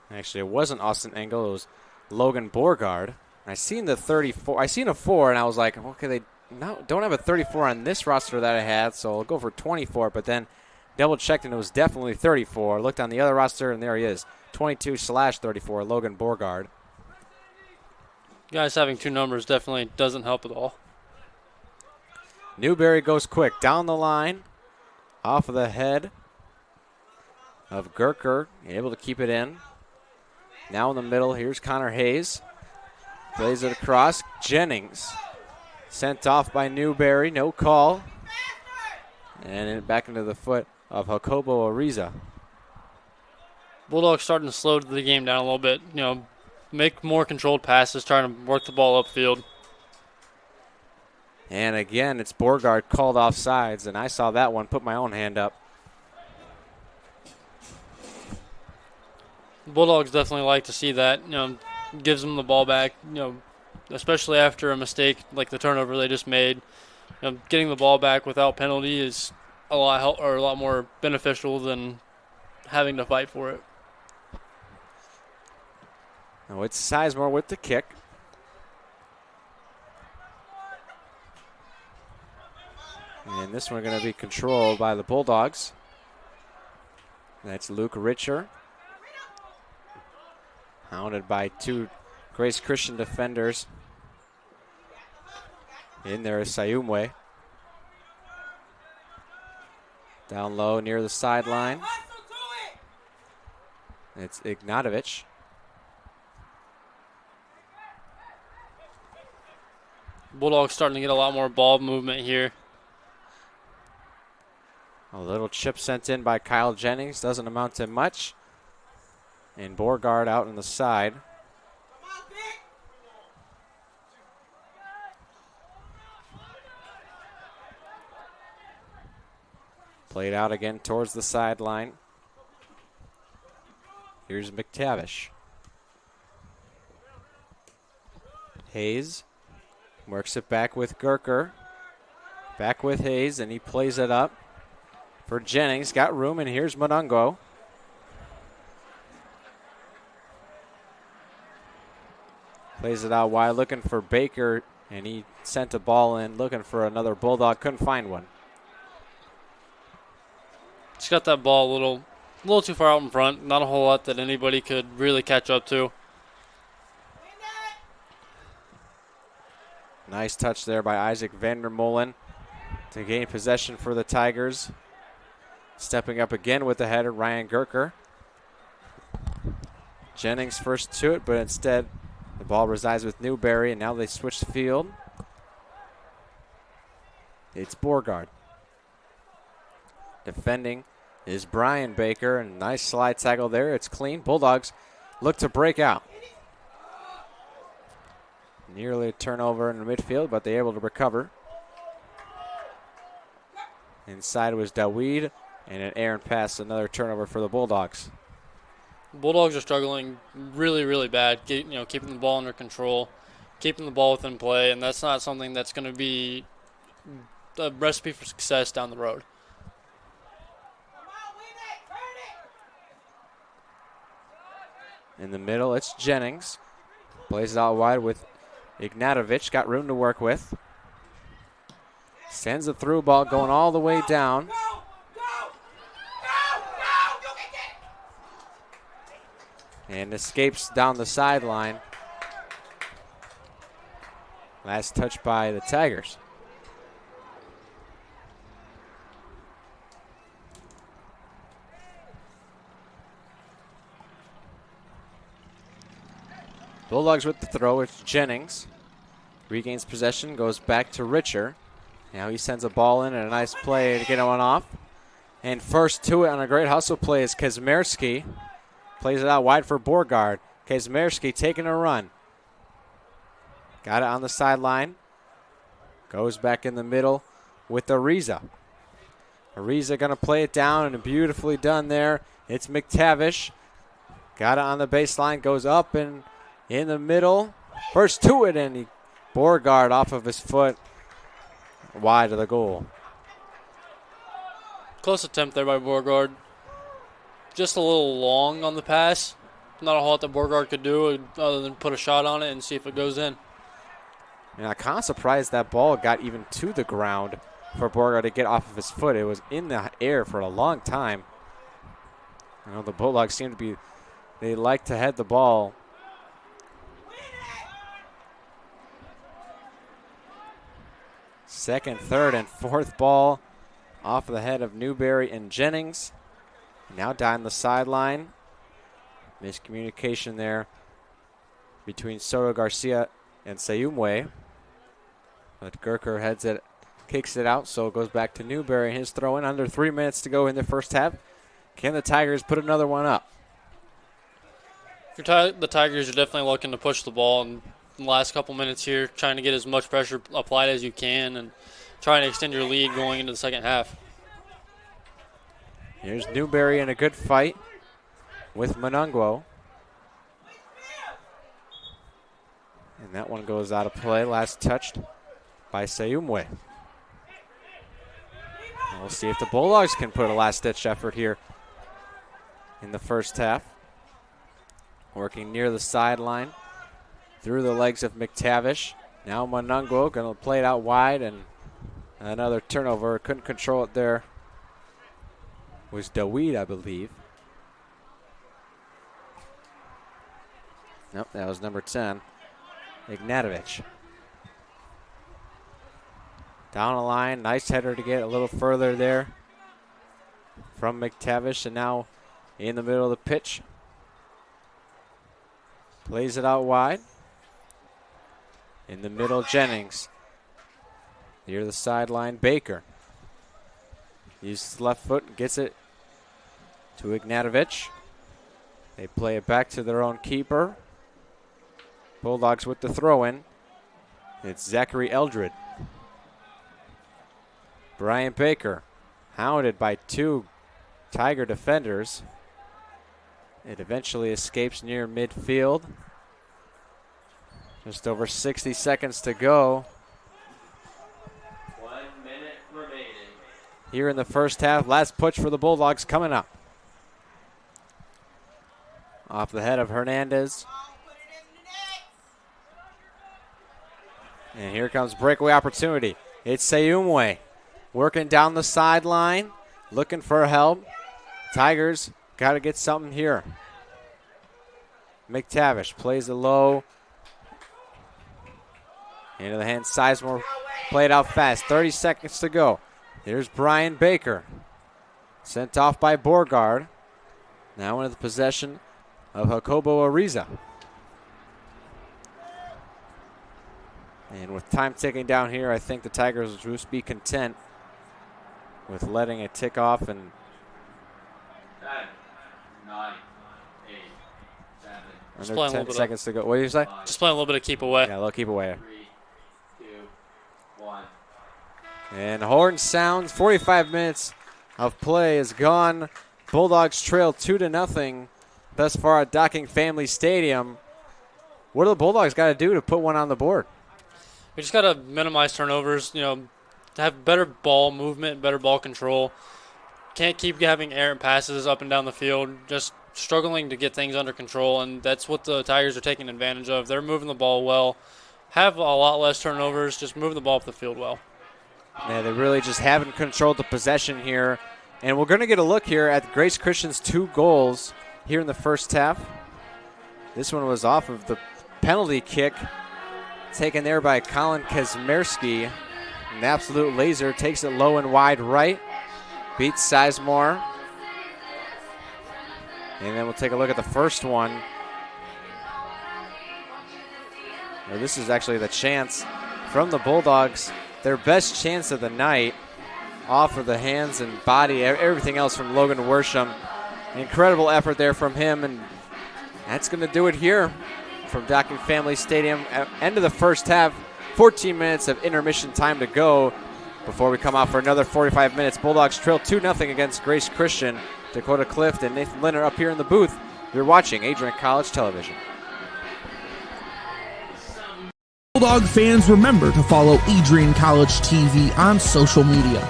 Actually, it wasn't Austin Engel. It was Logan Borgard. I seen the 34. I seen a 4, and I was like, okay, they don't have a 34 on this roster that I had, so I'll go for 24. But then double-checked, and it was definitely 34. Looked on the other roster, and there he is, 22/34, Logan Borgard. Guys having 2 numbers definitely doesn't help at all. Newberry goes quick. Down the line, off of the head of Gerker, able to keep it in. Now in the middle, here's Connor Hayes. Plays it across. Jennings sent off by Newberry. No call. And back into the foot of Jacobo Ariza. Bulldogs starting to slow the game down a little bit. Make more controlled passes, trying to work the ball upfield. And again, it's Borgard called off sides, and I saw that one, put my own hand up. Bulldogs definitely like to see that. Gives them the ball back. Especially after a mistake like the turnover they just made. Getting the ball back without penalty is a lot more beneficial than having to fight for it. Now it's Sizemore with the kick. And this one going to be controlled by the Bulldogs. That's Luke Richer. Hounded by 2 Grace Christian defenders. In there is Sayumwe. Down low near the sideline. It's Ignatovich. Bulldogs starting to get a lot more ball movement here. A little chip sent in by Kyle Jennings. Doesn't amount to much. And Borgard out on the side. Played out again towards the sideline. Here's McTavish. Hayes works it back with Gerker. Back with Hayes, and he plays it up for Jennings. Got room, and here's Monungo. Plays it out wide, looking for Baker, and he sent a ball in, looking for another Bulldog. Couldn't find one. Just got that ball a little too far out in front. Not a whole lot that anybody could really catch up to. Nice touch there by Isaac Vandermolen to gain possession for the Tigers. Stepping up again with the header, Ryan Gerker. Jennings first to it, but instead the ball resides with Newberry, and now they switch the field. It's Borgard. Defending is Brian Baker, and nice slide tackle there. It's clean. Bulldogs look to break out. Nearly a turnover in the midfield, but they're able to recover. Inside was Daweed, and an errant pass, another turnover for the Bulldogs. Bulldogs are struggling really, really bad, keeping the ball under control, keeping the ball within play, and that's not something that's going to be a recipe for success down the road. In the middle, it's Jennings. Plays it out wide with Ignatovich. Got room to work with. Sends a through ball going all the way down. And escapes down the sideline. Last touch by the Tigers. Bulldogs with the throw. It's Jennings. Regains possession, goes back to Richer. Now he sends a ball in and a nice play to get one off. And first to it on a great hustle play is Kazmierski. Plays it out wide for Borgard. Kazmierski taking a run. Got it on the sideline. Goes back in the middle with Ariza. Ariza going to play it down, and beautifully done there. It's McTavish. Got it on the baseline. Goes up and in the middle. First to it, and he Beauregard off of his foot, wide of the goal. Close attempt there by Beauregard. Just a little long on the pass. Not a whole lot that Beauregard could do other than put a shot on it and see if it goes in. And I'm kind of surprised that ball got even to the ground for Beauregard to get off of his foot. It was in the air for a long time. You know, the Bulldogs seem to be, they like to head the ball. Second, third, and fourth ball off of the head of Newberry and Jennings. Now down the sideline. Miscommunication there between Soto Garcia and Sayumwe. But Gerker heads it, kicks it out, so it goes back to Newberry and his throw in. Under 3 minutes to go in the first half. Can the Tigers put another one up? The Tigers are definitely looking to push the ball in the last couple minutes here, trying to get as much pressure applied as you can and trying to extend your lead going into the second half. Here's Newberry in a good fight with Monongwo. And that one goes out of play. Last touched by Sayumwe. And we'll see if the Bulldogs can put a last-ditch effort here in the first half. Working near the sideline through the legs of McTavish. Now Monongwo going to play it out wide, and another turnover. Couldn't control it there. Was Daweed, I believe. Nope, that was number 10, Ignatovich. Down the line, nice header to get a little further there from McTavish, and now in the middle of the pitch. Plays it out wide. In the middle, Jennings. Near the sideline, Baker. Uses his left foot and gets it to Ignatovich. They play it back to their own keeper. Bulldogs with the throw-in. It's Zachary Eldred. Brian Baker, hounded by two Tiger defenders. It eventually escapes near midfield. Just over 60 seconds to go. 1 minute remaining. Here in the first half, last push for the Bulldogs coming up. Off the head of Hernandez. And here comes breakaway opportunity. It's Sayumwe working down the sideline, looking for help. Tigers got to get something here. McTavish plays it low. Into the hand, Sizemore played out fast. 30 seconds to go. Here's Brian Baker. Sent off by Beauregard. Now into the possession of Jacobo Ariza. And with time ticking down here, I think the Tigers will just be content with letting it tick off. And 10, 9, 8, 7. under 10 seconds to go. What did you say? Just playing a little bit of keep away. Yeah, they'll keep away. 3, 2, 1. And horn sounds. 45 minutes of play is gone. Bulldogs trail 2-0 thus far at Docking Family Stadium. What do the Bulldogs got to do to put one on the board? We just got to minimize turnovers, to have better ball movement, better ball control. Can't keep having errant passes up and down the field, just struggling to get things under control, and that's what the Tigers are taking advantage of. They're moving the ball well, have a lot less turnovers, just moving the ball up the field well. Yeah, they really just haven't controlled the possession here. And we're going to get a look here at Grace Christian's 2 goals here in the first half. This one was off of the penalty kick taken there by Colin Kazmierski. An absolute laser, takes it low and wide right. Beats Sizemore. And then we'll take a look at the first one. Now, this is actually the chance from the Bulldogs. Their best chance of the night, off of the hands and body, everything else from Logan Worsham. Incredible effort there from him, and that's going to do it here from Docking Family Stadium. At end of the first half, 14 minutes of intermission time to go before we come out for another 45 minutes. Bulldogs trail 2-0 against Grace Christian. Dakota Clift and Nathan Linner up here in the booth. You're watching Adrian College Television. Bulldog fans, remember to follow Adrian College TV on social media.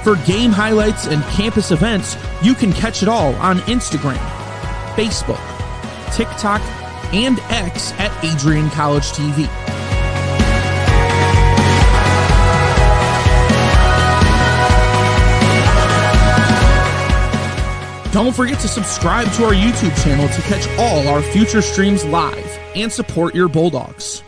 For game highlights and campus events, you can catch it all on Instagram, Facebook, TikTok, and X at Adrian College TV. Don't forget to subscribe to our YouTube channel to catch all our future streams live and support your Bulldogs.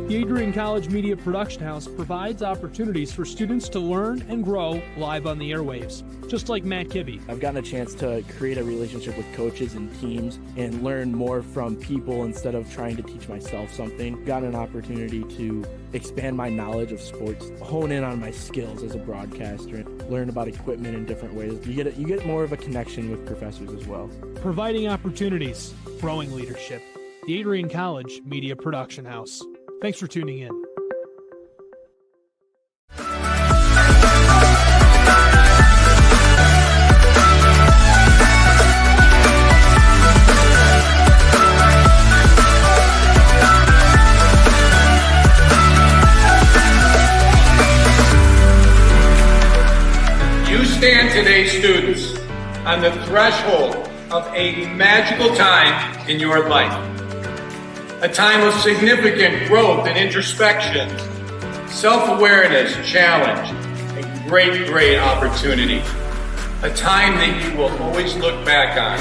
The Adrian College Media Production House provides opportunities for students to learn and grow live on the airwaves, just like Matt Kibbe. I've gotten a chance to create a relationship with coaches and teams and learn more from people instead of trying to teach myself something. Got an opportunity to expand my knowledge of sports, hone in on my skills as a broadcaster, and learn about equipment in different ways. You get more of a connection with professors as well. Providing opportunities, growing leadership. The Adrian College Media Production House. Thanks for tuning in. You stand today, students, on the threshold of a magical time in your life. A time of significant growth and introspection, self-awareness, challenge, and great opportunity. A time that you will always look back on.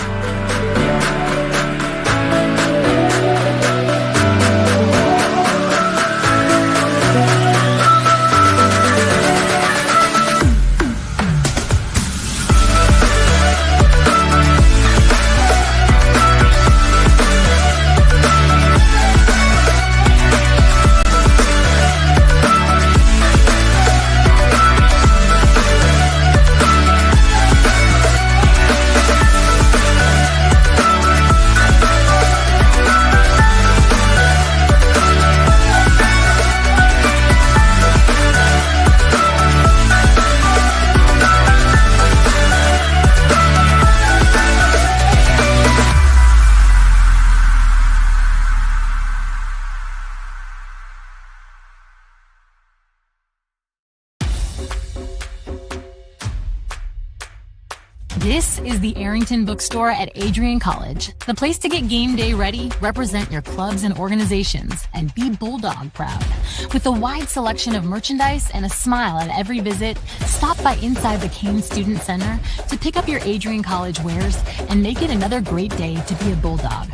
This is the Arrington Bookstore at Adrian College, the place to get game day ready, represent your clubs and organizations, and be Bulldog proud. With a wide selection of merchandise and a smile at every visit, stop by inside the Kane Student Center to pick up your Adrian College wares and make it another great day to be a Bulldog.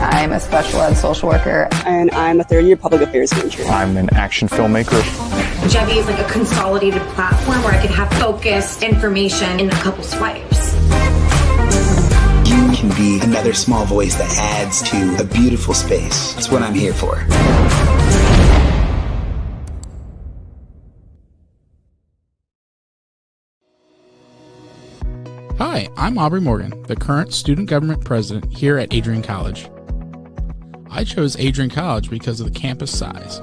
I'm a special ed social worker. And I'm a third-year public affairs major. I'm an action filmmaker. Jevi is like a consolidated platform where I can have focused information in a couple swipes. You can be another small voice that adds to a beautiful space. That's what I'm here for. Hi, I'm Aubrey Morgan, the current student government president here at Adrian College. I chose Adrian College because of the campus size.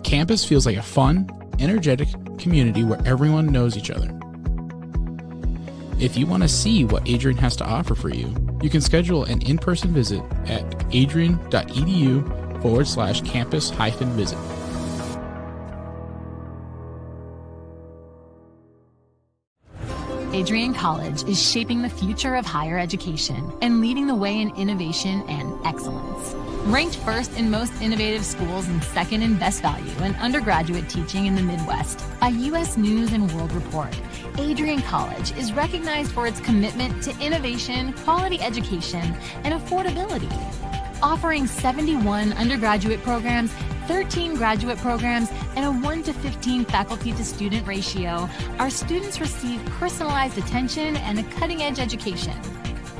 Campus feels like a fun, energetic community where everyone knows each other. If you want to see what Adrian has to offer for you, you can schedule an in-person visit at adrian.edu/campus-visit. Adrian College is shaping the future of higher education and leading the way in innovation and excellence. Ranked first in most innovative schools and second in best value in undergraduate teaching in the Midwest by U.S. News and World Report, Adrian College is recognized for its commitment to innovation, quality education, and affordability. Offering 71 undergraduate programs, 13 graduate programs, and a 1-to-15 faculty-to-student ratio, our students receive personalized attention and a cutting-edge education.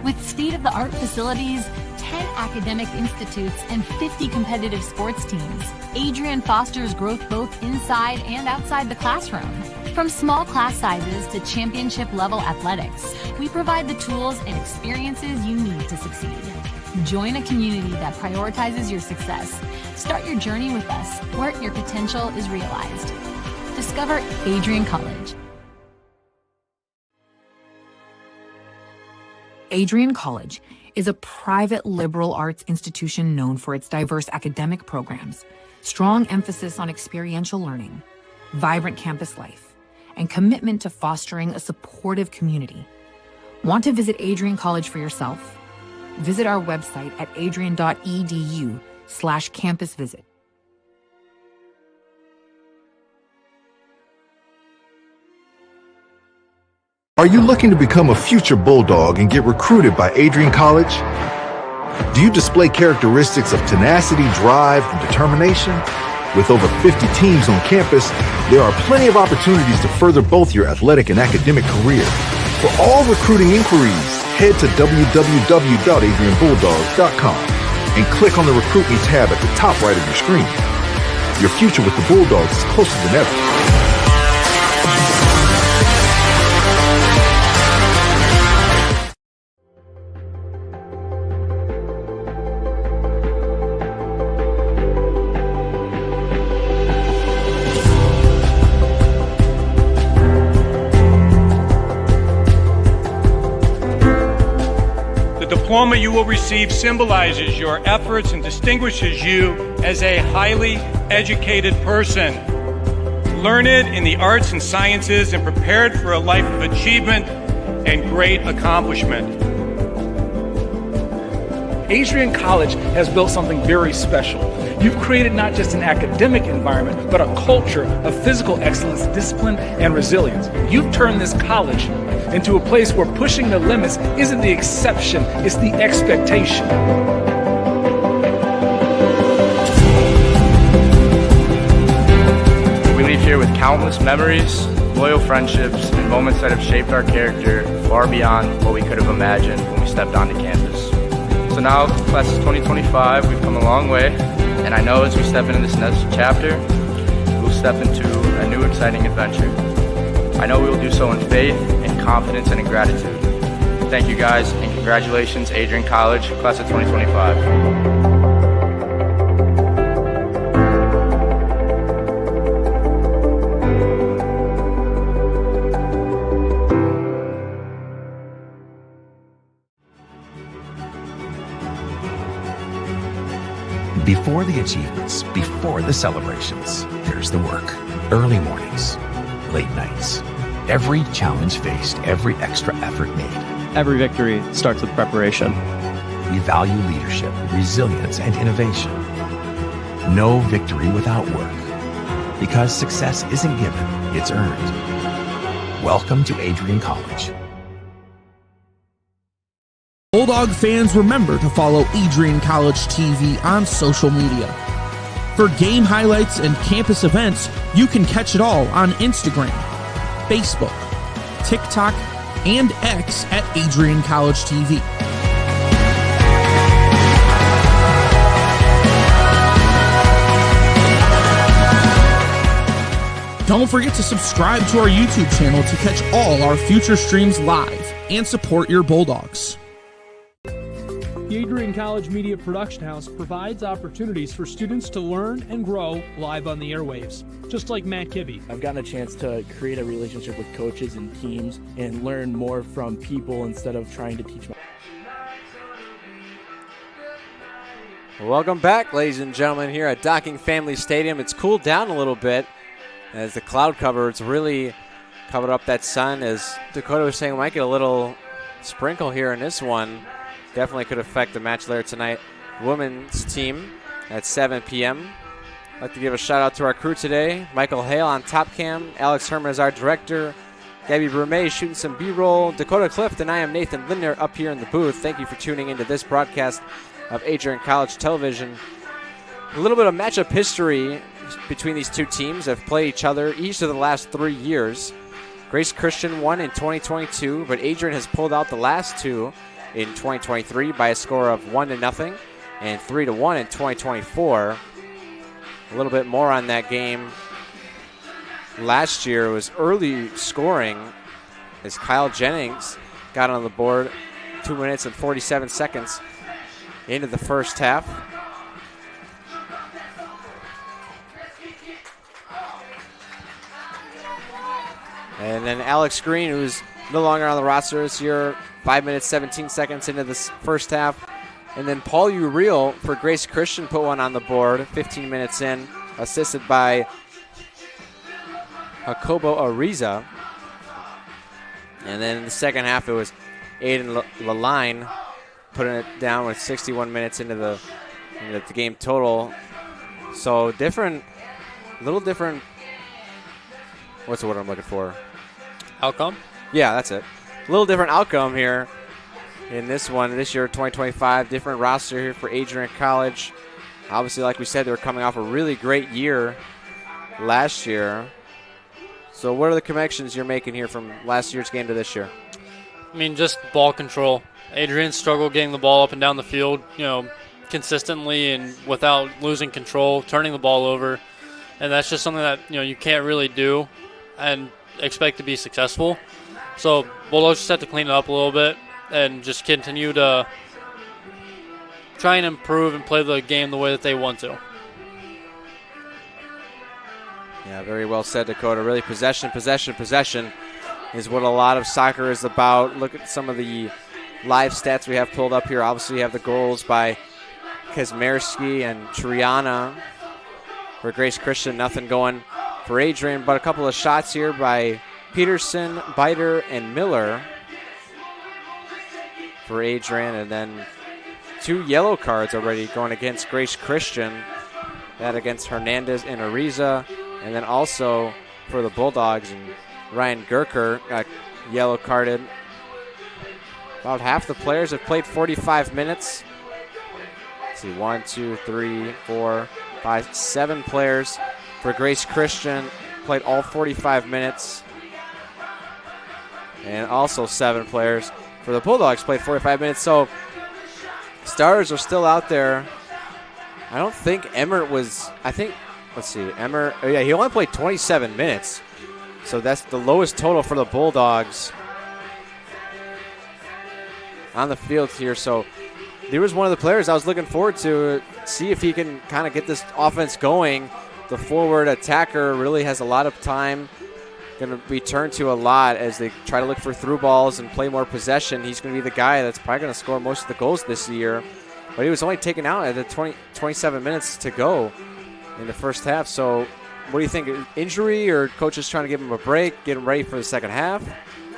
With state-of-the-art facilities, 10 academic institutes, and 50 competitive sports teams, Adrian fosters growth both inside and outside the classroom. From small class sizes to championship level athletics, we provide the tools and experiences you need to succeed. Join a community that prioritizes your success. Start your journey with us, where your potential is realized. Discover Adrian College. Adrian College is a private liberal arts institution known for its diverse academic programs, strong emphasis on experiential learning, vibrant campus life, and commitment to fostering a supportive community. Want to visit Adrian College for yourself? Visit our website at adrian.edu/campus visit. Are you looking to become a future Bulldog and get recruited by Adrian College? Do you display characteristics of tenacity, drive, and determination? With over 50 teams on campus, there are plenty of opportunities to further both your athletic and academic career. For all recruiting inquiries, head to www.adrianbulldogs.com and click on the Recruit Me tab at the top right of your screen. Your future with the Bulldogs is closer than ever. The diploma you will receive symbolizes your efforts and distinguishes you as a highly educated person, learned in the arts and sciences and prepared for a life of achievement and great accomplishment. Adrian College has built something very special. You've created not just an academic environment, but a culture of physical excellence, discipline, and resilience. You've turned this college into a place where pushing the limits isn't the exception, it's the expectation. We leave here with countless memories, loyal friendships, and moments that have shaped our character far beyond what we could have imagined when we stepped onto campus. So now, class of 2025, we've come a long way, and I know as we step into this next chapter, we'll step into a new exciting adventure. I know we will do so in faith, in confidence, and in gratitude. Thank you guys, and congratulations, Adrian College, class of 2025. Before the achievements, before the celebrations, there's the work. Early mornings, late nights. Every challenge faced, every extra effort made. Every victory starts with preparation. We value leadership, resilience, and innovation. No victory without work. Because success isn't given, it's earned. Welcome to Adrian College. Bulldog fans, remember to follow Adrian College TV on social media. For game highlights and campus events, you can catch it all on Instagram, Facebook, TikTok, and X at AdrianCollegeTV. Don't forget to subscribe to our YouTube channel to catch all our future streams live and support your Bulldogs. The Adrian College Media Production House provides opportunities for students to learn and grow live on the airwaves, just like Matt Kibbe. I've gotten a chance to create a relationship with coaches and teams and learn more from people instead of trying to teach. Welcome back, ladies and gentlemen, here at Docking Family Stadium. It's cooled down a little bit as the cloud cover's really covered up that sun. As Dakota was saying, we might get a little sprinkle here in this one. Definitely could affect the match later tonight. Women's team at 7 p.m. I'd like to give a shout out to our crew today. Michael Hale on top cam. Alex Herman is our director. Gabby Brumet shooting some B-roll. Dakota Clift and I am Nathan Lindner up here in the booth. Thank you for tuning into this broadcast of Adrian College Television. A little bit of matchup history between these two teams. Have played each other each of the last 3 years. Grace Christian won in 2022, but Adrian has pulled out the last two in 2023 by a score of 1-0 and 3-1 in 2024. A little bit more on that game last year was early scoring as Kyle Jennings got on the board 2 minutes and 47 seconds into the first half. And then Alex Green, who's no longer on the roster this year, 5 minutes, 17 seconds into this first half. And then Paul Uriel for Grace Christian put one on the board 15 minutes in, assisted by Jacobo Ariza. And then in the second half, it was Aiden Laline putting it down with 61 minutes into the game total. So little different. What's the word I'm looking for? Outcome? Yeah, that's it. A little different outcome here in this one. This year, 2025, different roster here for Adrian College. Obviously, like we said, they were coming off a really great year last year. So what are the connections you're making here from last year's game to this year? I mean, just ball control. Adrian struggled getting the ball up and down the field, consistently and without losing control, turning the ball over. And that's just something that, you can't really do and expect to be successful. So Bulldogs just have to clean it up a little bit and just continue to try and improve and play the game the way that they want to. Yeah, very well said, Dakota. Really, possession is what a lot of soccer is about. Look at some of the live stats we have pulled up here. Obviously, you have the goals by Kazmierski and Triana for Grace Christian. Nothing going for Adrian, but a couple of shots here by Peterson, Biter, and Miller for Adrian. And then 2 yellow cards already going against Grace Christian. That against Hernandez and Ariza. And then also for the Bulldogs, and Ryan Gerker got yellow carded. About half the players have played 45 minutes. Let's see, 1, 2, 3, 4, 5, 7 players for Grace Christian played all 45 minutes. And also 7 players for the Bulldogs played 45 minutes. So starters are still out there. I don't think Emmert was, let's see, Emmert, he only played 27 minutes. So that's the lowest total for the Bulldogs on the field here. So he was one of the players I was looking forward to see if he can kind of get this offense going. The forward attacker really has a lot of time, going to be turned to a lot as they try to look for through balls and play more possession. He's going to be the guy that's probably going to score most of the goals this year. But he was only taken out at the 27 minutes to go in the first half. So what do you think? Injury or coaches trying to give him a break, get him ready for the second half?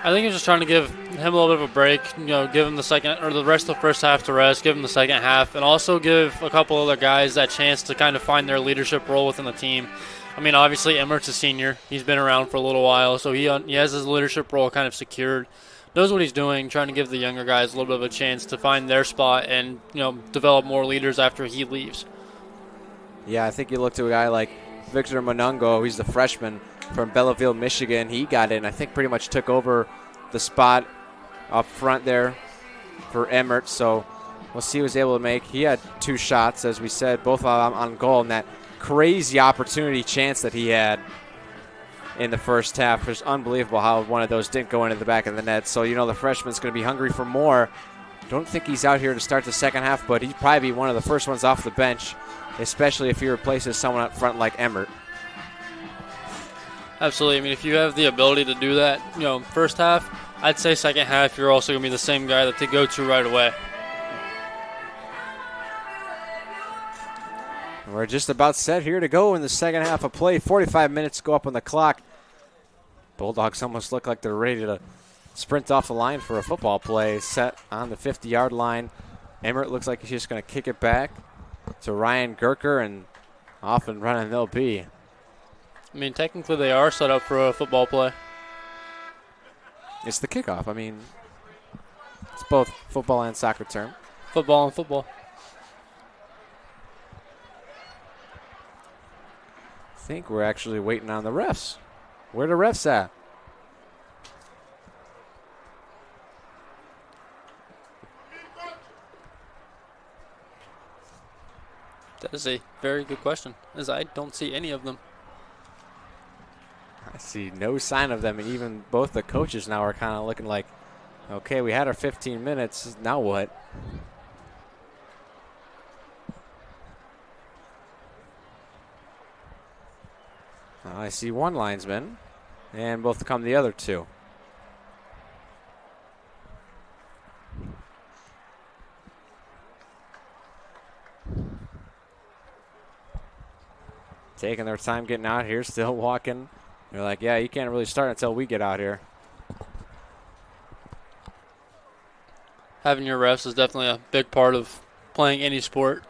I think he's just trying to give him a little bit of a break, give him the second or the rest of the first half to rest, give him the second half, and also give a couple other guys that chance to kind of find their leadership role within the team. I mean, obviously, Emmert's a senior. He's been around for a little while, so he has his leadership role kind of secured. Knows what he's doing, trying to give the younger guys a little bit of a chance to find their spot and, develop more leaders after he leaves. Yeah, I think you look to a guy like Victor Monungo. He's the freshman from Belleville, Michigan. He got in, I think pretty much took over the spot up front there for Emmert. So we'll see what he's able to make. He had 2 shots, as we said, both on goal, and that crazy opportunity chance that he had in the first half. It was unbelievable how one of those didn't go into the back of the net. So, the freshman's going to be hungry for more. Don't think he's out here to start the second half, but he'd probably be one of the first ones off the bench, especially if he replaces someone up front like Emmert. Absolutely. I mean, if you have the ability to do that, first half, I'd say second half, you're also going to be the same guy that they go to right away. We're just about set here to go in the second half of play. 45 minutes go up on the clock. Bulldogs almost look like they're ready to sprint off the line for a football play. Set on the 50-yard line. Emmert looks like he's just going to kick it back to Ryan Gerker, and off and running they'll be. I mean, technically they are set up for a football play. It's the kickoff. I mean, it's both football and soccer term. Football and football. I think we're actually waiting on the refs. Where are the refs at? That is a very good question, as I don't see any of them. I see no sign of them, and even both the coaches now are kind of looking like, okay, we had our 15 minutes. Now what? I see one linesman, and both come the other two. Taking their time getting out here, still walking. They're like, yeah, you can't really start until we get out here. Having your refs is definitely a big part of playing any sport.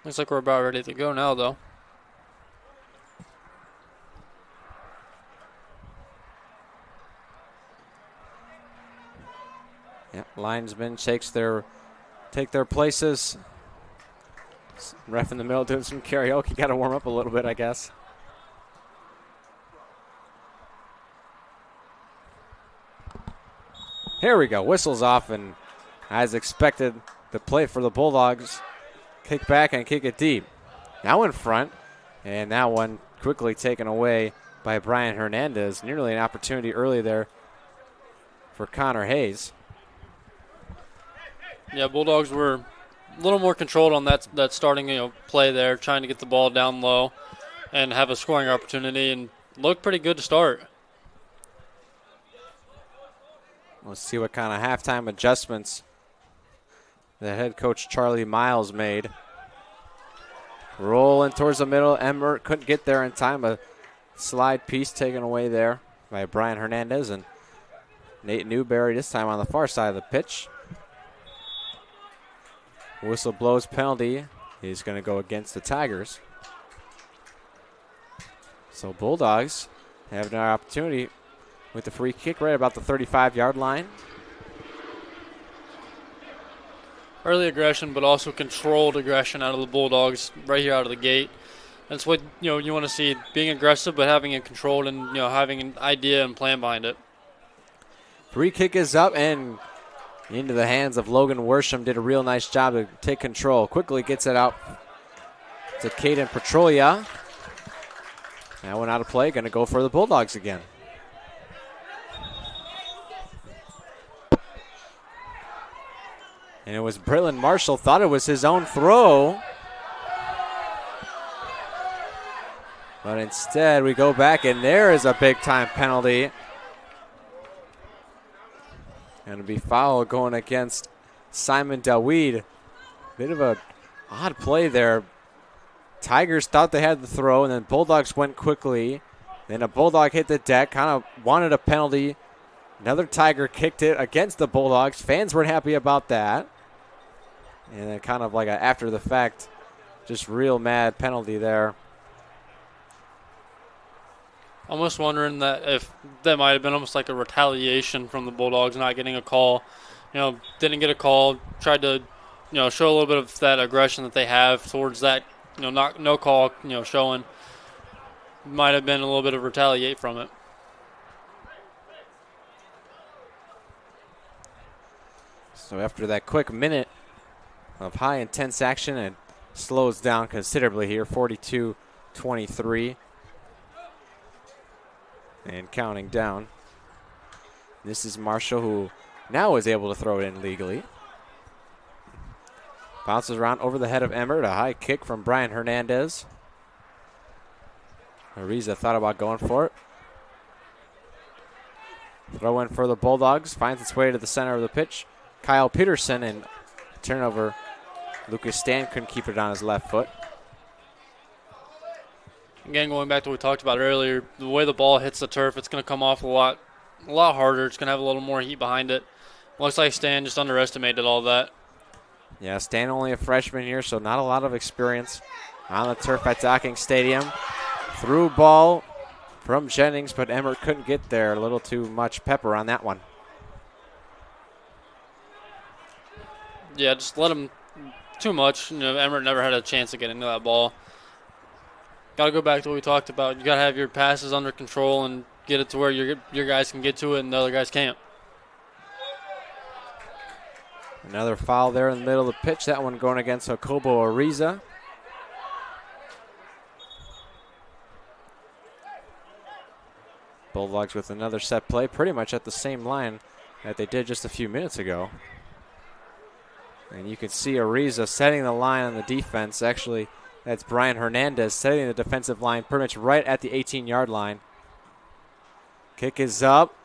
Looks like we're about ready to go now, though. Yep, linesmen take their places. Ref in the middle doing some karaoke. Got to warm up a little bit, I guess. Here we go. Whistles off, and as expected, the play for the Bulldogs. Kick back and kick it deep. Now in front, and that one quickly taken away by Brian Hernandez. Nearly an opportunity early there for Connor Hayes. Yeah, Bulldogs were a little more controlled on that starting play there, trying to get the ball down low and have a scoring opportunity, and looked pretty good to start. Let's see what kind of halftime adjustments the head coach Charlie Miles made. Rolling towards the middle. Emmert couldn't get there in time. A slide piece taken away there by Brian Hernandez, and Nate Newberry this time on the far side of the pitch. Whistle blows penalty. He's going to go against the Tigers. So Bulldogs have an opportunity with the free kick right about the 35-yard line. Early aggression, but also controlled aggression out of the Bulldogs right here out of the gate. That's what you want to see: being aggressive, but having it controlled and having an idea and plan behind it. Free kick is up and into the hands of Logan Worsham. Did a real nice job to take control. Quickly gets it out to Caden Petrolia. That one out of play. Going to go for the Bulldogs again. And it was Braylon Marshall, thought it was his own throw. But instead, we go back, and there is a big-time penalty. Going to be foul going against Simon Daweed. Bit of a odd play there. Tigers thought they had the throw, and then Bulldogs went quickly. Then a Bulldog hit the deck, kind of wanted a penalty. Another Tiger kicked it against the Bulldogs. Fans weren't happy about that. And then kind of like an after the fact, just real mad penalty there. Almost wondering that if that might have been almost like a retaliation from the Bulldogs not getting a call. Didn't get a call, tried to, show a little bit of that aggression that they have towards that, no call, showing. Might have been a little bit of retaliate from it. So after that quick minute of high intense action, it slows down considerably here, 42-23. And counting down. This is Marshall, who now is able to throw it in legally. Bounces around over the head of Emmert. A high kick from Brian Hernandez. Ariza thought about going for it. Throw in for the Bulldogs. Finds its way to the center of the pitch. Kyle Peterson, and turnover. Lucas Stan couldn't keep it on his left foot. Again, going back to what we talked about earlier, the way the ball hits the turf, it's going to come off a lot harder. It's going to have a little more heat behind it. Looks like Stan just underestimated all that. Yeah, Stan only a freshman here, so not a lot of experience on the turf at Docking Stadium. Through ball from Jennings, but Emmert couldn't get there. A little too much pepper on that one. Yeah, just let him too much. Emmert never had a chance to get into that ball. Got to go back to what we talked about. You got to have your passes under control and get it to where your guys can get to it and the other guys can't. Another foul there in the middle of the pitch. That one going against Jacobo Ariza. Bulldogs with another set play, pretty much at the same line that they did just a few minutes ago. And you can see Ariza setting the line on the defense. Actually, that's Brian Hernandez setting the defensive line pretty much right at the 18-yard line. Kick is up,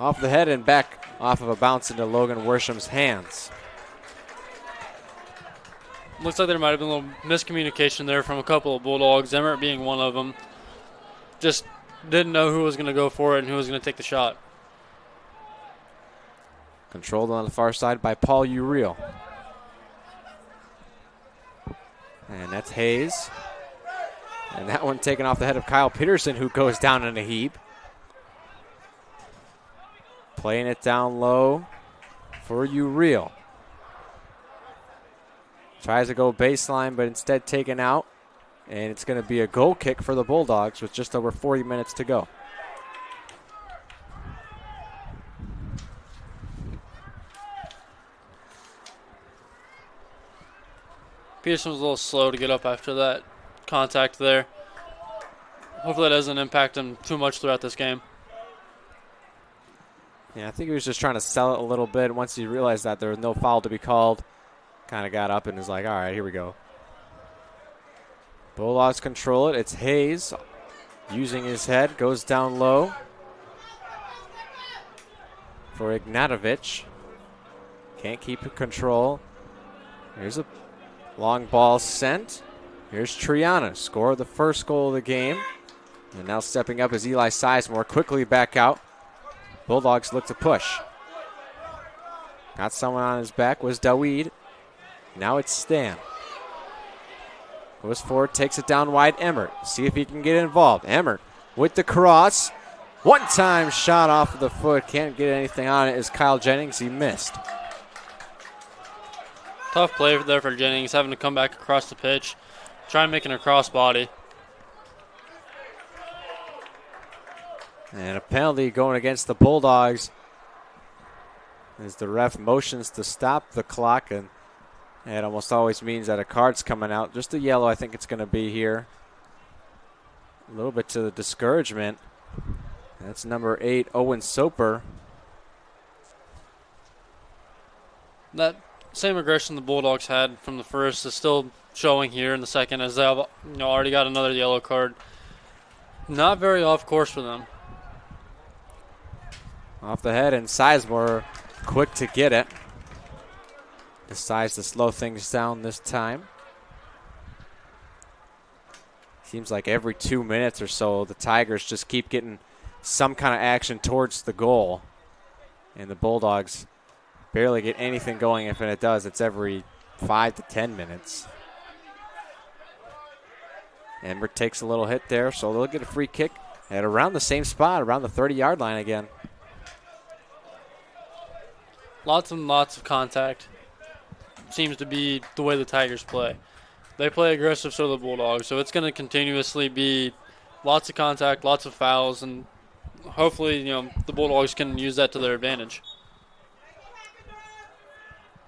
off the head and back off of a bounce into Logan Worsham's hands. Looks like there might have been a little miscommunication there from a couple of Bulldogs, Emmert being one of them. Just didn't know who was going to go for it and who was going to take the shot. Controlled on the far side by Paul Uriel. And that's Hayes. And that one taken off the head of Kyle Peterson, who goes down in a heap. Playing it down low for Uriel. Tries to go baseline, but instead taken out. And it's going to be a goal kick for the Bulldogs with just over 40 minutes to go. Peterson was a little slow to get up after that contact there. Hopefully that doesn't impact him too much throughout this game. Yeah, I think he was just trying to sell it a little bit. Once he realized that there was no foul to be called, kind of got up and was like, all right, here we go. Bulldogs control it. It's Hayes using his head. Goes down low for Ignatovic. Can't keep control. Here's a long ball sent. Here's Triana. Score the first goal of the game. And now stepping up is Eli Sizemore. Quickly back out. Bulldogs look to push. Got someone on his back. Was Daweed. Now it's Stan. Goes forward, takes it down wide. Emmert. See if he can get involved. Emmert with the cross. One-time shot off of the foot. Can't get anything on it. Is Kyle Jennings. He missed. Tough play there for Jennings, having to come back across the pitch, try and make it a crossbody. And a penalty going against the Bulldogs as the ref motions to stop the clock, and it almost always means that a card's coming out. Just a yellow, I think it's going to be here. A little bit to the discouragement. That's number 8, Owen Soper. That same aggression the Bulldogs had from the first is still showing here in the second, as they've already got another yellow card. Not very off course for them. Off the head, and Sizemore quick to get it. Decides to slow things down this time. Seems like every 2 minutes or so, the Tigers just keep getting some kind of action towards the goal. And the Bulldogs barely get anything going. If it does, it's every 5 to 10 minutes. Emmert takes a little hit there, so they'll get a free kick at around the same spot, around the 30-yard line again. Lots and lots of contact. Seems to be the way the Tigers play. They play aggressive, so do the Bulldogs. So it's going to continuously be lots of contact, lots of fouls, and hopefully, the Bulldogs can use that to their advantage.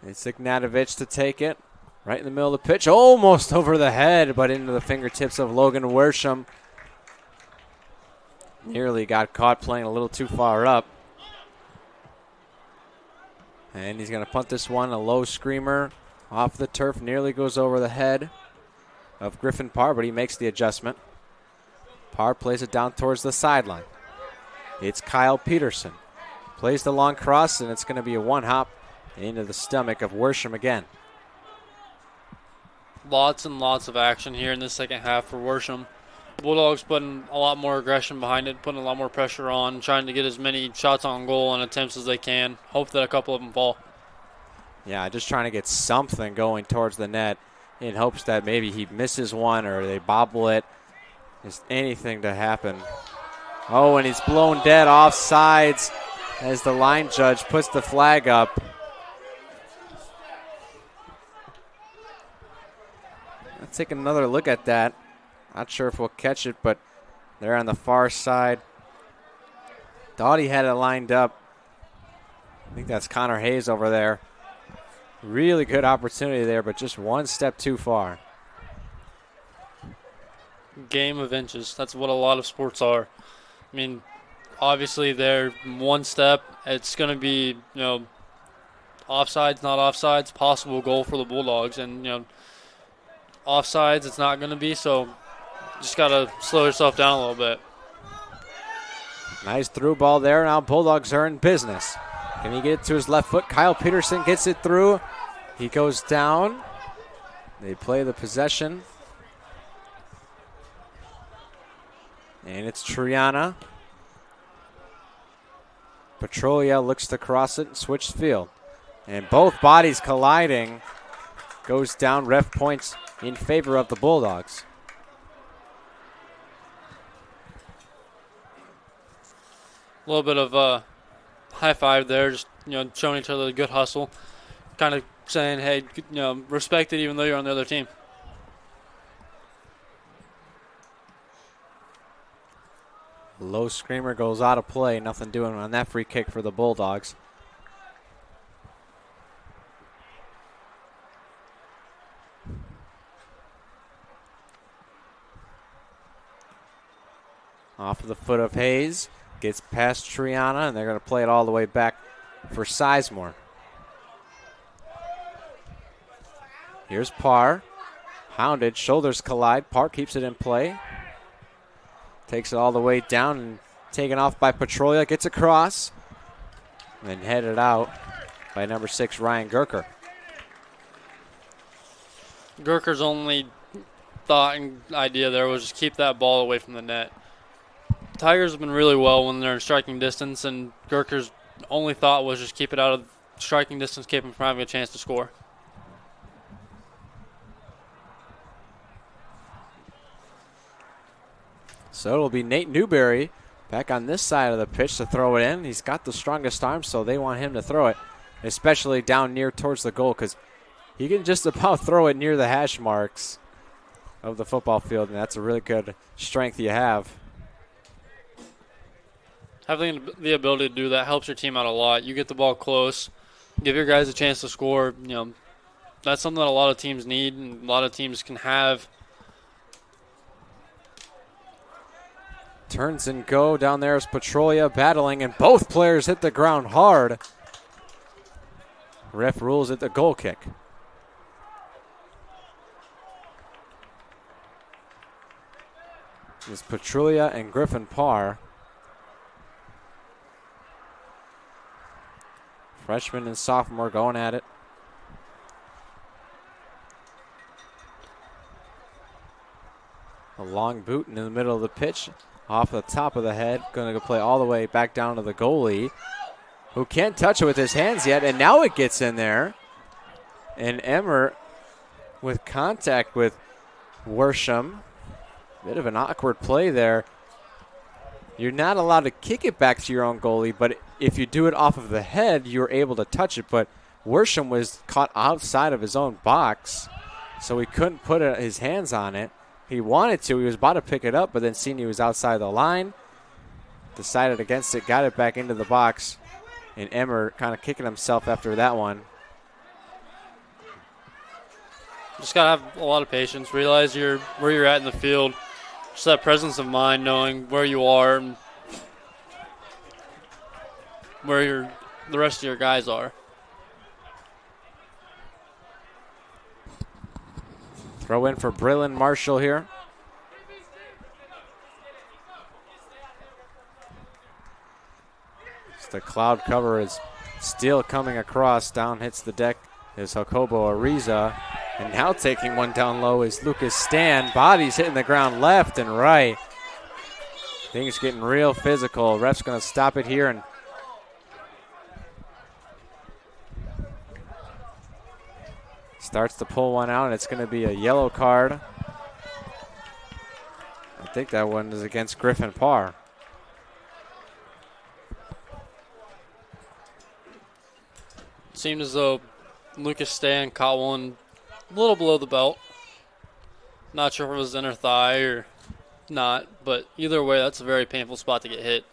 It's Ignatovic to take it. Right in the middle of the pitch. Almost over the head, but into the fingertips of Logan Worsham. Nearly got caught playing a little too far up. And he's going to punt this one. A low screamer off the turf. Nearly goes over the head of Griffin Parr, but he makes the adjustment. Parr plays it down towards the sideline. It's Kyle Peterson. Plays the long cross, and it's going to be a one-hop into the stomach of Worsham again. Lots and lots of action here in the second half for Worsham. Bulldogs putting a lot more aggression behind it, putting a lot more pressure on, trying to get as many shots on goal and attempts as they can. Hope that a couple of them fall. Yeah, just trying to get something going towards the net in hopes that maybe he misses one or they bobble it. Just anything to happen. Oh, and he's blown dead off sides as the line judge puts the flag up. Let's take another look at that. Not sure if we'll catch it, but there on the far side Thought he had it lined up. I think that's Connor Hayes over there. Really good opportunity there, but just one step too far. Game of inches. That's what a lot of sports are. I mean, obviously they're one step. It's going to be, offsides, not offsides, possible goal for the Bulldogs. And, offsides it's not going to be, so just got to slow yourself down a little bit. Nice through ball there. Now Bulldogs are in business. Can he get it to his left foot? Kyle Peterson gets it through. He goes down. They play the possession. And it's Triana. Petrolia looks to cross it and switch field. And both bodies colliding. Goes down. Ref points in favor of the Bulldogs. A little bit of high five there, just showing each other a good hustle, kind of saying, hey, respect it even though you're on the other team. Low screamer goes out of play. Nothing doing on that free kick for the Bulldogs. Off of the foot of Hayes. Gets past Triana, and they're going to play it all the way back for Sizemore. Here's Parr. Hounded. Shoulders collide. Parr keeps it in play. Takes it all the way down and taken off by Petrolia. Gets across. And headed out by number 6, Ryan Gurker. Gurker's only thought and idea there was just keep that ball away from the net. Tigers have been really well when they're in striking distance, and Gurker's only thought was just keep it out of striking distance, keep him from having a chance to score. So it'll be Nate Newberry back on this side of the pitch to throw it in. He's got the strongest arm, so they want him to throw it, especially down near towards the goal, because he can just about throw it near the hash marks of the football field, and that's a really good strength you have. Having the ability to do that helps your team out a lot. You get the ball close, give your guys a chance to score. That's something that a lot of teams need and a lot of teams can have. Turns and go. Down there is Petrolia battling, and both players hit the ground hard. Ref rules it the goal kick. It's Petrolia and Griffin Parr. Freshman and sophomore going at it. A long boot in the middle of the pitch. Off the top of the head. Going to go play all the way back down to the goalie, who can't touch it with his hands yet. And now it gets in there. And Emmer with contact with Worsham. Bit of an awkward play there. You're not allowed to kick it back to your own goalie, but if you do it off of the head, you're able to touch it. But Worsham was caught outside of his own box, so he couldn't put his hands on it. He wanted to. He was about to pick it up, but then seen he was outside the line. Decided against it, got it back into the box, and Emmer kind of kicking himself after that one. Just got to have a lot of patience. Realize where you're at in the field. Just that presence of mind, knowing where you are and where the rest of your guys are. Throw in for Brillon Marshall here. The cloud cover is still coming across. Down hits the deck is Jacobo Ariza. And now taking one down low is Lucas Stan. Bodies hitting the ground left and right. Things getting real physical. Ref's going to stop it here and starts to pull one out, and it's going to be a yellow card. I think that one is against Griffin Parr. Seemed as though Lucas Stan caught one a little below the belt. Not sure if it was inner thigh or not, but either way, that's a very painful spot to get hit.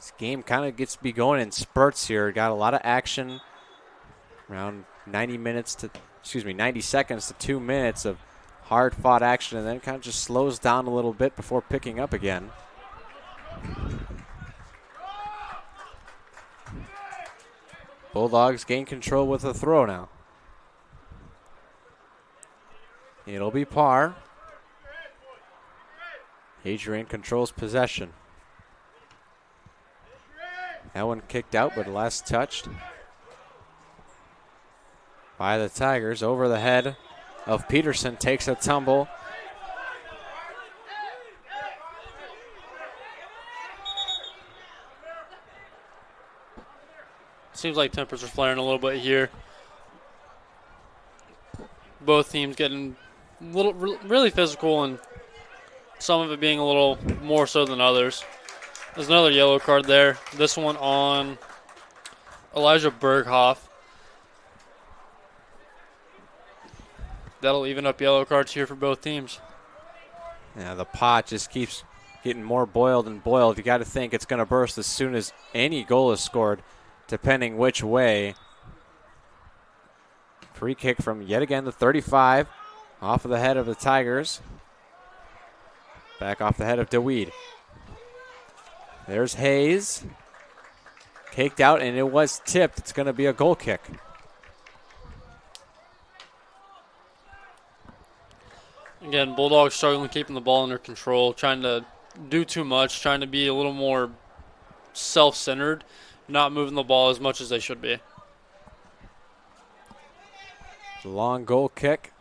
This game kind of gets to be going in spurts here. Got a lot of action. Around 90 seconds to 2 minutes of hard-fought action, and then kind of just slows down a little bit before picking up again. Bulldogs gain control with a throw now. It'll be Parr. Adrian controls possession. That one kicked out, but last touched by the Tigers. Over the head of Peterson, takes a tumble. Seems like tempers are flaring a little bit here. Both teams getting really physical, and some of it being a little more so than others. There's another yellow card there. This one on Elijah Berghoff. That'll even up yellow cards here for both teams. Yeah, the pot just keeps getting more boiled and boiled. You got to think it's going to burst as soon as any goal is scored, depending which way. Free kick from, yet again, the 35. Off of the head of the Tigers. Back off the head of DeWeed. There's Hayes. Caked out, and it was tipped. It's going to be a goal kick. Again, Bulldogs struggling keeping the ball under control, trying to do too much, trying to be a little more self-centered, not moving the ball as much as they should be. Long goal kick.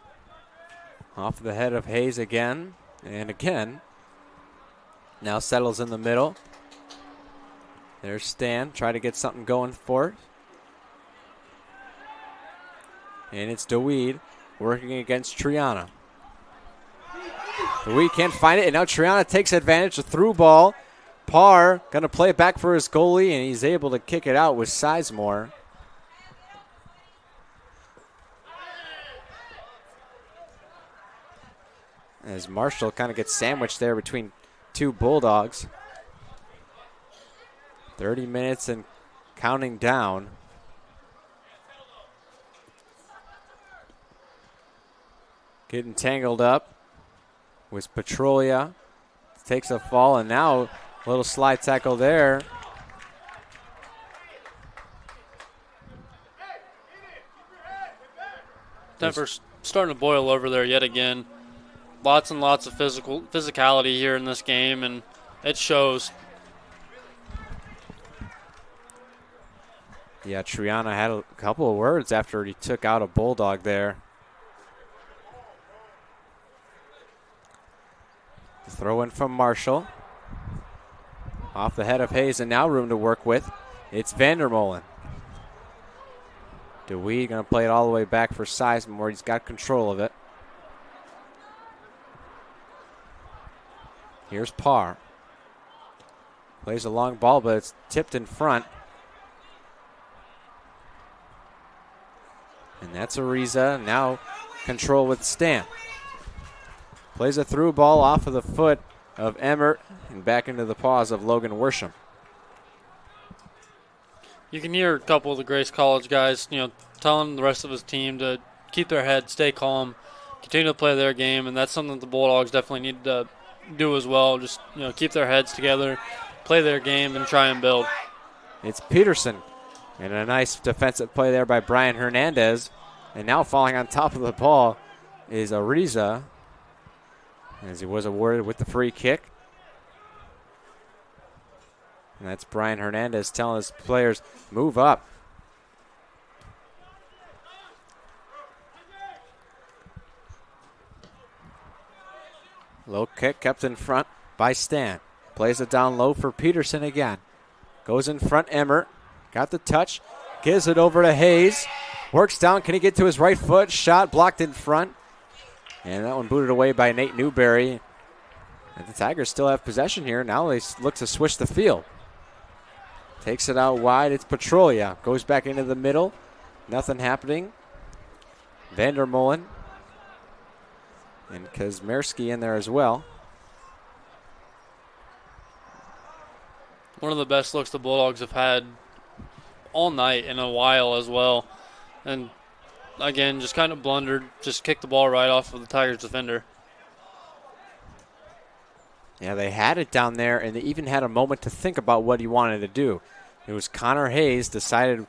Off the head of Hayes again. And again. Now settles in the middle. There's Stan. Try to get something going for it. And it's DeWeed working against Triana. DeWeed can't find it, and now Triana takes advantage. A through ball. Parr going to play it back for his goalie, and he's able to kick it out with Sizemore. As Marshall kind of gets sandwiched there between two Bulldogs. 30 minutes and counting down. Getting tangled up with Petrolia. Takes a fall, and now a little slide tackle there. Temper's starting to boil over there yet again. Lots and lots of physicality here in this game, and it shows. Yeah, Triana had a couple of words after he took out a Bulldog there. The throw in from Marshall. Off the head of Hayes, and now room to work with. It's Vandermolen. DeWeed going to play it all the way back for Sizemore. He's got control of it. Here's Parr. Plays a long ball, but it's tipped in front. And that's Ariza. Now control with Stan. Plays a through ball off of the foot of Emmert and back into the paws of Logan Worsham. You can hear a couple of the Grace College guys, telling the rest of his team to keep their head, stay calm, continue to play their game, and that's something that the Bulldogs definitely need to do as well. Just, keep their heads together, play their game, and try and build. It's Peterson. And a nice defensive play there by Brian Hernandez. And now falling on top of the ball is Ariza, as he was awarded with the free kick. And that's Brian Hernandez telling his players, move up. Low kick kept in front by Stan. Plays it down low for Peterson again. Goes in front, Emmert. Got the touch. Gives it over to Hayes. Works down. Can he get to his right foot? Shot blocked in front. And that one booted away by Nate Newberry. And the Tigers still have possession here. Now they look to switch the field. Takes it out wide. It's Petrolia. Goes back into the middle. Nothing happening. Vandermolen. And Kazmierski in there as well. one of the best looks the Bulldogs have had all night in a while as well. And again, just kind of blundered, just kicked the ball right off of the Tigers defender. Yeah, they had it down there, and they even had a moment to think about what he wanted to do. It was Connor Hayes decided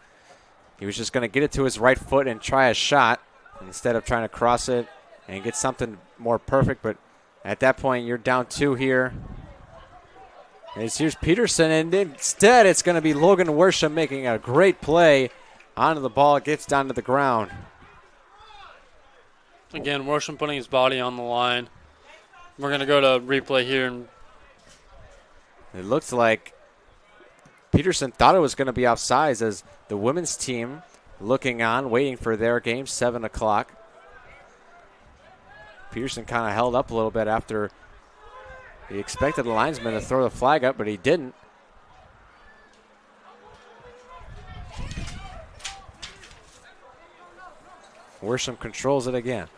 he was just going to get it to his right foot and try a shot instead of trying to cross it and get something more perfect. But at that point, you're down 2 here. Here's Peterson, and instead it's going to be Logan Worsham making a great play onto the ball. It gets down to the ground. Again, Worsham putting his body on the line. We're going to go to replay here. And it looks like Peterson thought it was going to be offsides as the women's team looking on, waiting for their game, 7 o'clock. Peterson kind of held up a little bit after he expected the linesman to throw the flag up, but he didn't. Worsham controls it again.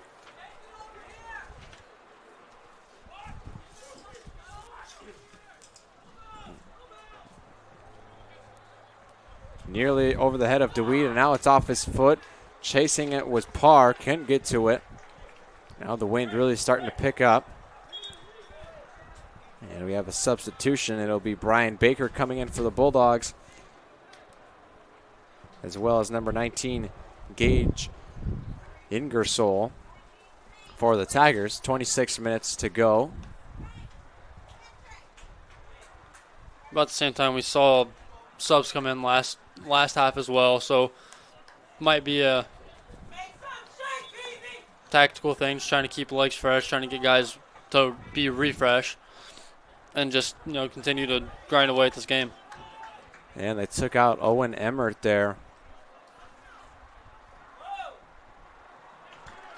Nearly over the head of DeWeed, and now it's off his foot. Chasing it was Parr, can't get to it. Now the wind really starting to pick up. And we have a substitution. It'll be Brian Baker coming in for the Bulldogs, as well as number 19, Gage Ingersoll for the Tigers. 26 minutes to go. about the same time we saw subs come in last half as well, so might be a tactical thing, just trying to keep legs fresh, trying to get guys to be refreshed, and just continue to grind away at this game. And they took out Owen Emmert there.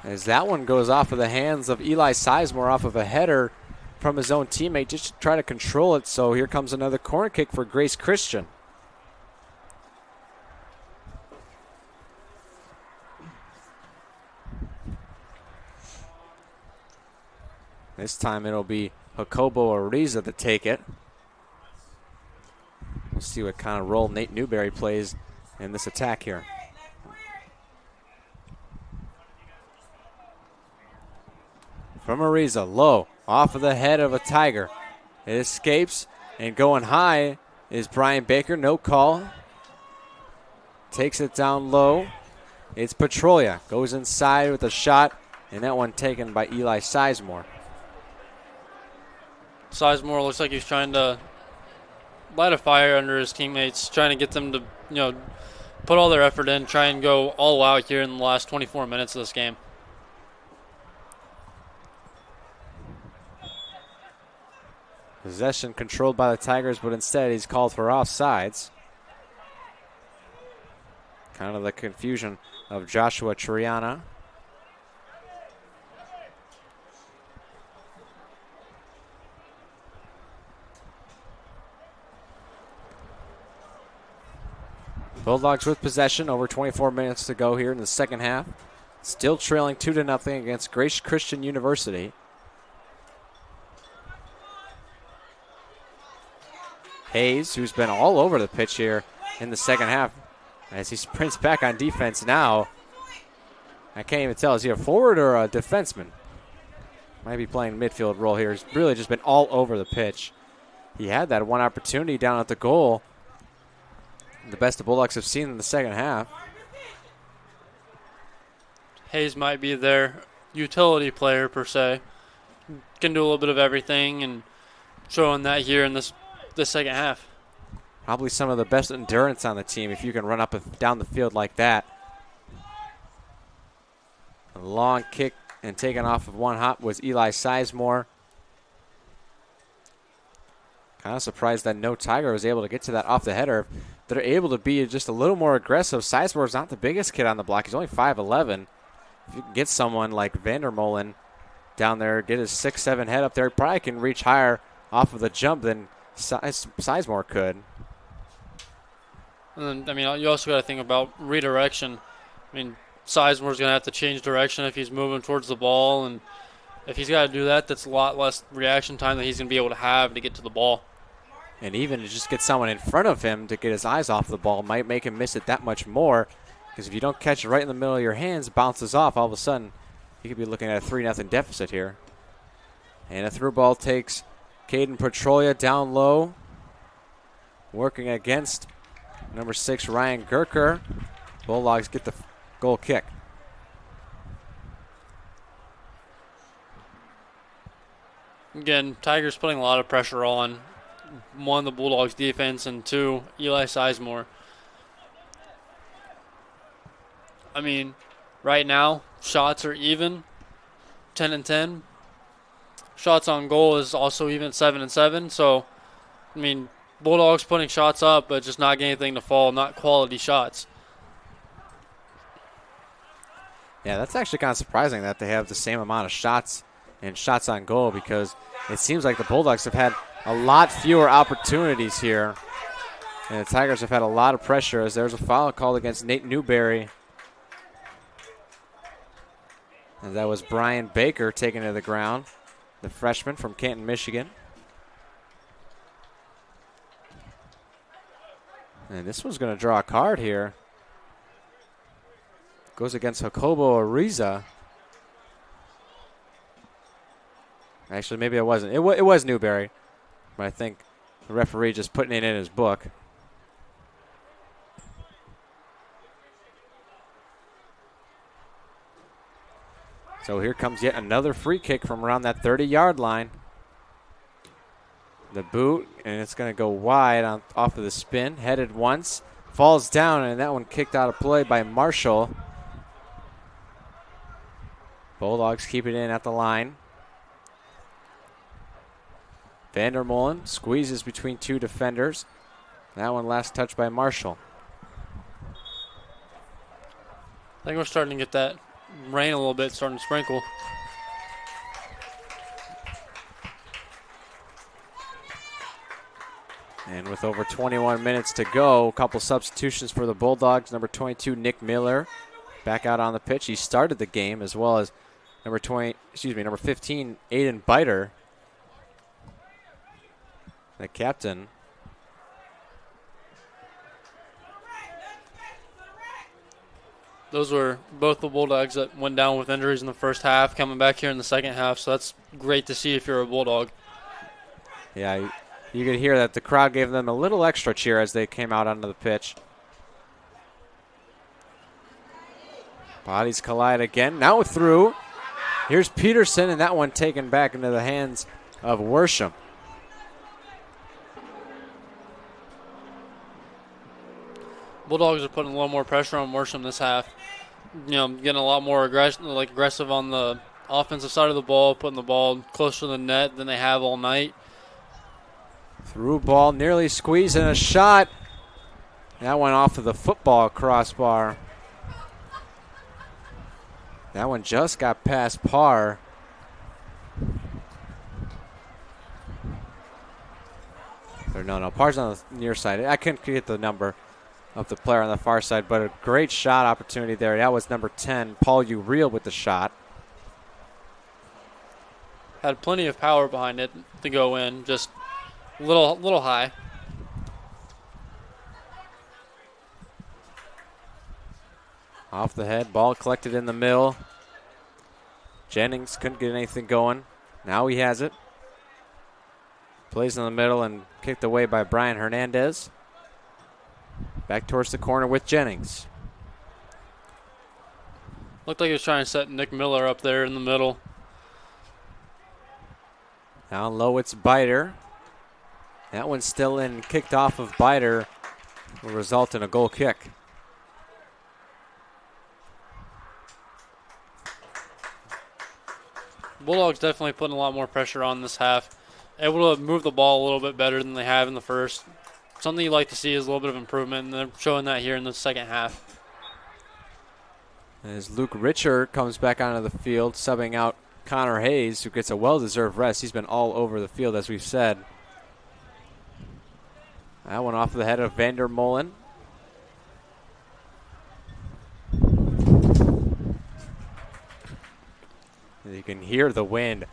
As that one goes off of the hands of Eli Sizemore off of a header from his own teammate, just to try to control it. So here comes another corner kick for Grace Christian. This time it'll be Jacobo Ariza to take it. We'll see what kind of role Nate Newberry plays in this attack here. From Ariza, low, off of the head of a Tiger. It escapes, and going high is Brian Baker. No call. Takes it down low. It's Petrolia. Goes inside with a shot, and that one taken by Eli Sizemore. Sizemore looks like he's trying to light a fire under his teammates, trying to get them to, put all their effort in, try and go all out here in the last 24 minutes of this game. Possession controlled by the Tigers, but instead he's called for offsides. Kind of the confusion of Joshua Triana. Bulldogs with possession, over 24 minutes to go here in the second half. Still trailing 2-0 against Grace Christian University. Hayes, who's been all over the pitch here in the second half, as he sprints back on defense now. I can't even tell, is he a forward or a defenseman? Might be playing midfield role here. He's really just been all over the pitch. He had that one opportunity down at the goal. The best the Bulldogs have seen in the second half. Hayes might be their utility player per se. Can do a little bit of everything, and showing that here in this second half. Probably some of the best endurance on the team if you can run up and down the field like that. A long kick and taken off of one hop was Eli Sizemore. Kind of surprised that no Tiger was able to get to that off the header. They're able to be just a little more aggressive. Sizemore's not the biggest kid on the block. He's only 5'11". If you can get someone like Vandermolen down there, get his 6'7" head up there, he probably can reach higher off of the jump than Sizemore could. And then, you also got to think about redirection. Sizemore's going to have to change direction if he's moving towards the ball, and if he's got to do that, that's a lot less reaction time that he's going to be able to have to get to the ball. And even to just get someone in front of him to get his eyes off the ball might make him miss it that much more. Because if you don't catch it right in the middle of your hands, it bounces off, all of a sudden you could be looking at a 3-0 deficit here. And a through ball takes Caden Petrolia down low. Working against number 6, Ryan Gerker. Bulldogs get the goal kick. Again, Tigers putting a lot of pressure on, one, the Bulldogs defense, and two, Eli Sizemore. I mean, right now, shots are even, 10-10. Shots on goal is also even 7-7. So, I mean, Bulldogs putting shots up, but just not getting anything to fall, not quality shots. Yeah, that's actually kind of surprising that they have the same amount of shots and shots on goal, because it seems like the Bulldogs have had a lot fewer opportunities here. And the Tigers have had a lot of pressure, as there's a foul called against Nate Newberry. And that was Brian Baker taken to the ground, the freshman from Canton, Michigan. And this one's going to draw a card here. Goes against Jacobo Ariza. Actually, maybe it wasn't. It was Newberry. But I think the referee just putting it in his book. So here comes yet another free kick from around that 30-yard line. The boot, and it's going to go wide off of the spin. Headed once, falls down, and that one kicked out of play by Marshall. Bulldogs keep it in at the line. Vandermolen squeezes between two defenders. That one last touched by Marshall. I think we're starting to get that rain a little bit, starting to sprinkle. And with over 21 minutes to go, a couple substitutions for the Bulldogs. Number 22, Nick Miller, back out on the pitch. He started the game, as well as number 15, Aiden Biter, the captain. Those were both the Bulldogs that went down with injuries in the first half, coming back here in the second half, so that's great to see if you're a Bulldog. Yeah, you could hear that the crowd gave them a little extra cheer as they came out onto the pitch. Bodies collide again, now through. Here's Peterson, and that one taken back into the hands of Worsham. Bulldogs are putting a little more pressure on Worsham this half. You know, getting a lot more aggressive on the offensive side of the ball, putting the ball closer to the net than they have all night. Through ball, nearly squeezed, and a shot. That went off of the football crossbar. That one just got past Parr. Or no, Parr's on the near side. I couldn't get the number of the player on the far side, but a great shot opportunity there. That was number 10, Paul Uriel, with the shot. Had plenty of power behind it to go in, just a little high. Off the head, ball collected in the middle. Jennings couldn't get anything going. Now he has it. Plays in the middle and kicked away by Brian Hernandez. Back towards the corner with Jennings. Looked like he was trying to set Nick Miller up there in the middle. Down low, it's Biter. That one's still in, kicked off of Biter. Will result in a goal kick. Bulldogs definitely putting a lot more pressure on this half. Able to move the ball a little bit better than they have in the first. Something you like to see is a little bit of improvement, and they're showing that here in the second half. As Luke Richer comes back onto the field, subbing out Connor Hayes, who gets a well-deserved rest. He's been all over the field, as we've said. That one off the head of Vandermolen. You can hear the wind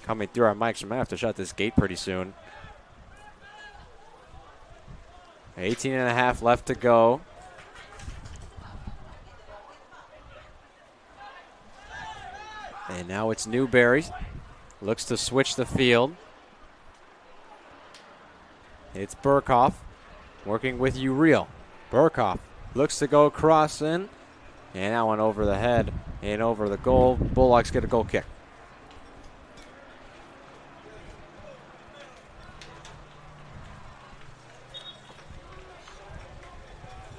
coming through our mics. We might have to shut this gate pretty soon. 18 and a half left to go. And now it's Newberry. Looks to switch the field. It's Burkhoff working with Uriel. Burkhoff looks to go across in. And that one over the head and over the goal. Bulldogs get a goal kick.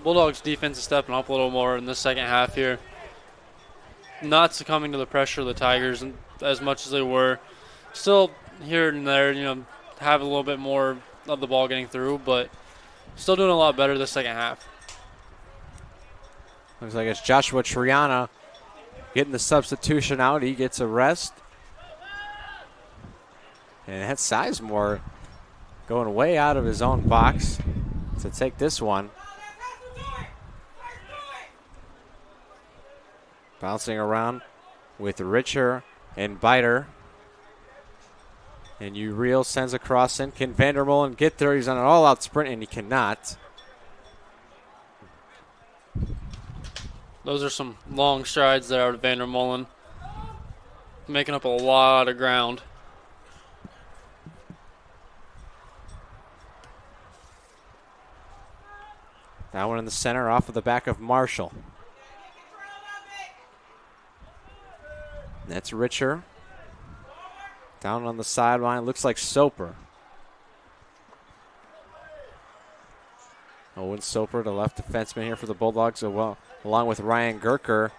Bulldogs defense is stepping up a little more in the second half here. Not succumbing to the pressure of the Tigers as much as they were. Still here and there, have a little bit more of the ball getting through, but still doing a lot better the second half. Looks like it's Joshua Triana getting the substitution out. He gets a rest. And that's Sizemore going way out of his own box to take this one. Bouncing around with Richer and Biter. And Uriel sends a cross in. Can Vandermolen get there? He's on an all-out sprint, and he cannot. Those are some long strides there out of Vandermolen. Making up a lot of ground. That one in the center off of the back of Marshall. That's Richer. Down on the sideline. Looks like Soper. Owen Soper, the left defenseman here for the Bulldogs, along with Ryan Gerker,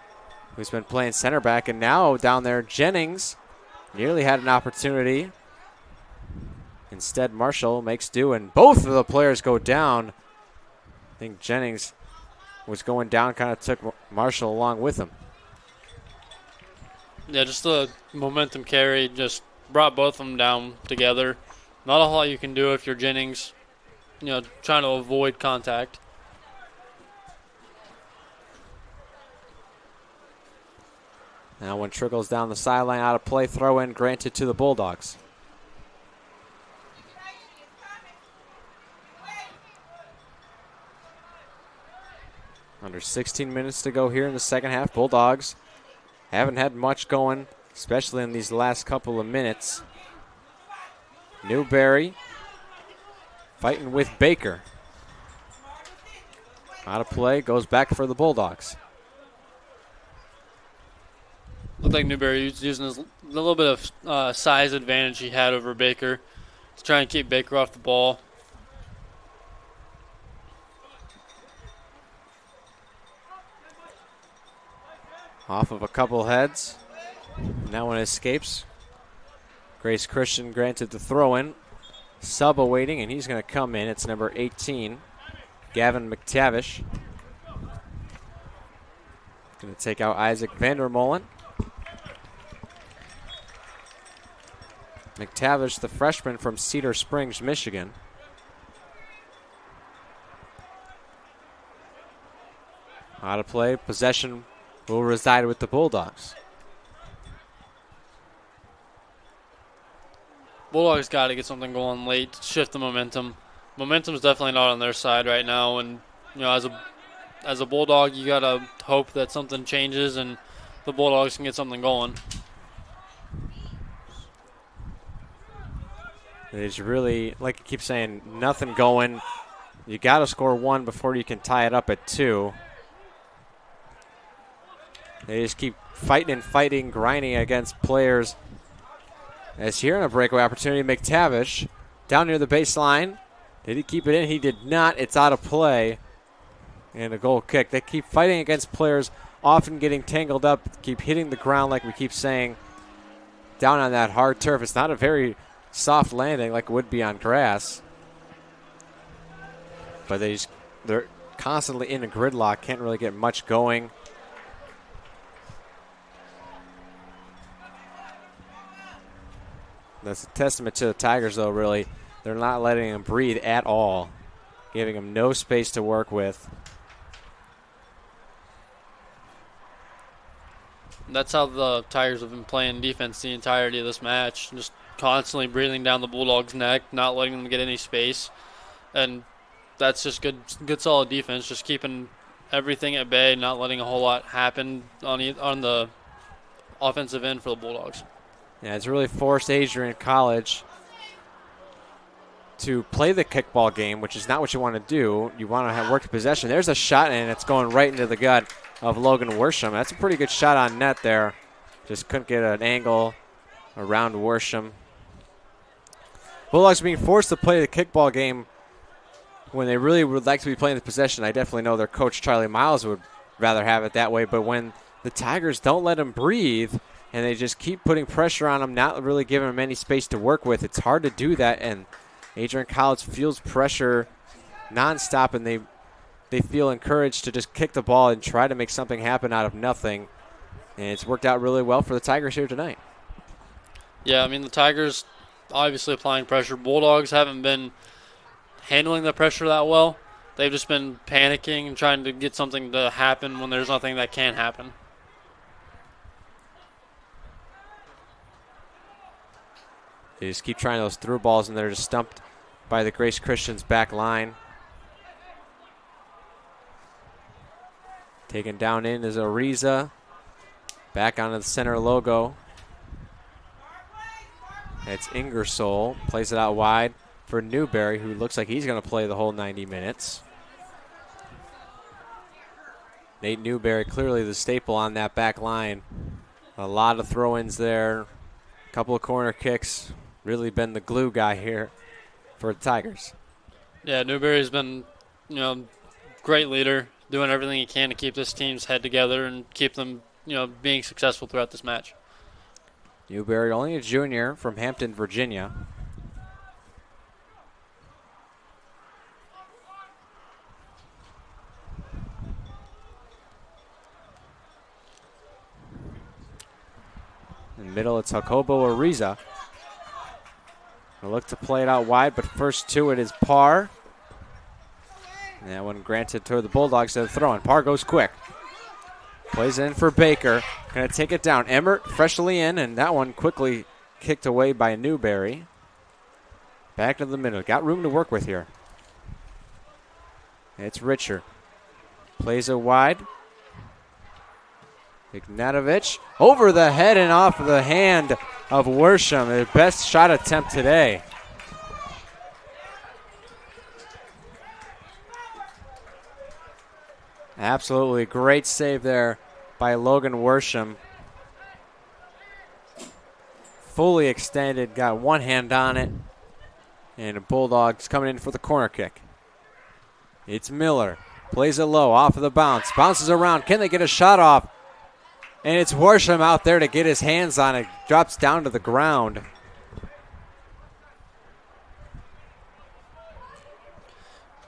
who's been playing center back. And now down there, Jennings nearly had an opportunity. Instead, Marshall makes do, and both of the players go down. I think Jennings was going down, kind of took Marshall along with him. Yeah, just the momentum carry just brought both of them down together. Not a whole lot you can do if you're Jennings, trying to avoid contact. Now one trickles down the sideline, out of play, throw in granted to the Bulldogs. Under 16 minutes to go here in the second half. Bulldogs haven't had much going, especially in these last couple of minutes. Newberry fighting with Baker. Out of play, goes back for the Bulldogs. Looked like Newberry was using a little bit of size advantage he had over Baker to try and keep Baker off the ball. Off of a couple heads. Now one escapes. Grace Christian granted the throw-in. Sub awaiting, and he's going to come in. It's number 18, Gavin McTavish. Going to take out Isaac Vandermolen. McTavish, the freshman from Cedar Springs, Michigan. Out of play. Possession will reside with the Bulldogs. Bulldogs got to get something going late to shift the momentum. Momentum's definitely not on their side right now, and as a Bulldog, you got to hope that something changes and the Bulldogs can get something going. There's really, like I keep saying, nothing going. You got to score one before you can tie it up at 2. They just keep fighting, grinding against players. As here in a breakaway opportunity, McTavish down near the baseline. Did he keep it in? He did not. It's out of play. And a goal kick. They keep fighting against players, often getting tangled up, keep hitting the ground like we keep saying, down on that hard turf. It's not a very soft landing like it would be on grass. But they're constantly in a gridlock, can't really get much going. That's a testament to the Tigers, though, really. They're not letting them breathe at all, giving them no space to work with. That's how the Tigers have been playing defense the entirety of this match. Just constantly breathing down the Bulldogs' neck, not letting them get any space. And that's just good solid defense, just keeping everything at bay, not letting a whole lot happen on the offensive end for the Bulldogs. Yeah, it's really forced Adrian College to play the kickball game, which is not what you want to do. You want to have work possession. There's a shot, and it's going right into the gut of Logan Worsham. That's a pretty good shot on net there. Just couldn't get an angle around Worsham. Bulldogs being forced to play the kickball game when they really would like to be playing the possession. I definitely know their coach, Charlie Miles, would rather have it that way. But when the Tigers don't let them breathe and they just keep putting pressure on them, not really giving them any space to work with, it's hard to do that. And Adrian College feels pressure nonstop, and they feel encouraged to just kick the ball and try to make something happen out of nothing. And it's worked out really well for the Tigers here tonight. Yeah, I mean, the Tigers obviously applying pressure. Bulldogs haven't been handling the pressure that well. They've just been panicking and trying to get something to happen when there's nothing that can happen. They just keep trying those through balls, and they're just stumped by the Grace Christians back line. Taken down in is Ariza. Back onto the center logo. It's Ingersoll. Plays it out wide for Newberry, who looks like he's going to play the whole 90 minutes. Nate Newberry, clearly the staple on that back line. A lot of throw-ins there. A couple of corner kicks. Really been the glue guy here for the Tigers. Yeah, Newberry's been, great leader, doing everything he can to keep this team's head together and keep them, being successful throughout this match. Newberry, only a junior from Hampton, Virginia. In the middle, it's Jacobo Ariza. They'll look to play it out wide, but first to it is Parr. And that one granted to the Bulldogs to the throw, and Parr goes quick. Plays in for Baker. Going to take it down. Emmert freshly in, and that one quickly kicked away by Newberry. Back to the middle. Got room to work with here. It's Richer. Plays it wide. Ignatovich over the head and off the hand of Worsham. Their best shot attempt today. Absolutely great save there by Logan Worsham. Fully extended, got one hand on it. And the Bulldogs coming in for the corner kick. It's Miller. Plays it low, off of the bounce. Bounces around. Can they get a shot off? And it's Worsham out there to get his hands on it. Drops down to the ground.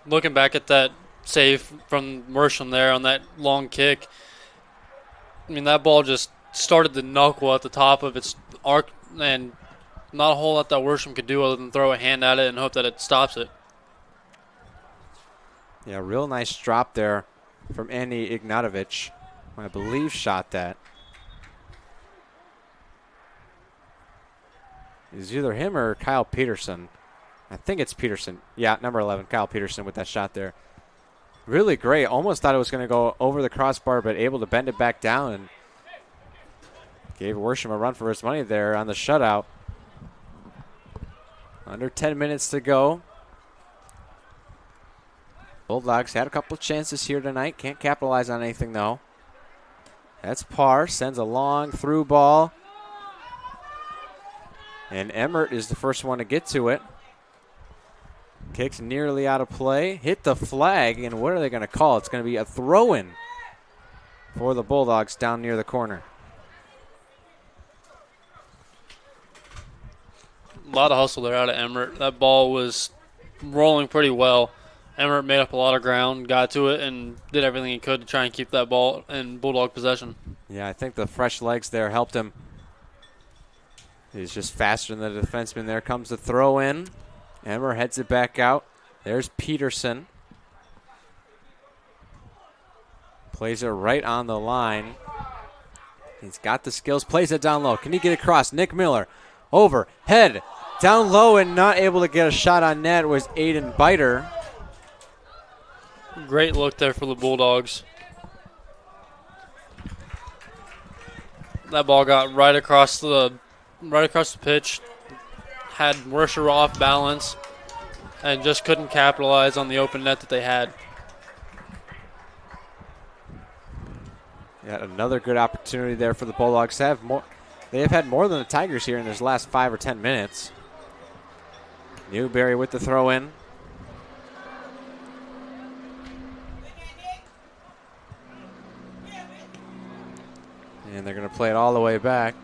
Looking back at that save from Worsham there on that long kick, I mean, that ball just started to knuckle at the top of its arc, and not a whole lot that Worsham could do other than throw a hand at it and hope that it stops it. Yeah, real nice drop there from Andy Ignatovich. I believe shot that. It's either him or Kyle Peterson. I think it's Peterson. Yeah, number 11, Kyle Peterson with that shot there. Really great. Almost thought it was going to go over the crossbar, but able to bend it back down and gave Worsham a run for his money there on the shutout. Under 10 minutes to go. Bulldogs had a couple of chances here tonight. Can't capitalize on anything, though. That's Parr. Sends a long through ball. And Emmert is the first one to get to it. Kicks nearly out of play. Hit the flag, and what are they going to call? It's going to be a throw-in for the Bulldogs down near the corner. A lot of hustle there out of Emmert. That ball was rolling pretty well. Emmert made up a lot of ground, got to it, and did everything he could to try and keep that ball in Bulldog possession. Yeah, I think the fresh legs there helped him. He's just faster than the defenseman. There comes the throw in. Emmert heads it back out. There's Peterson. Plays it right on the line. He's got the skills. Plays it down low. Can he get across? Nick Miller. Over. Head. Down low and not able to get a shot on net was Aiden Biter. Great look there for the Bulldogs. That ball got right across the pitch. Had Worcester off balance and just couldn't capitalize on the open net that they had. Yet another good opportunity there for the Bulldogs to have more. They have had more than the Tigers here in this last 5 or 10 minutes. Newberry with the throw in. And they're going to play it all the way back.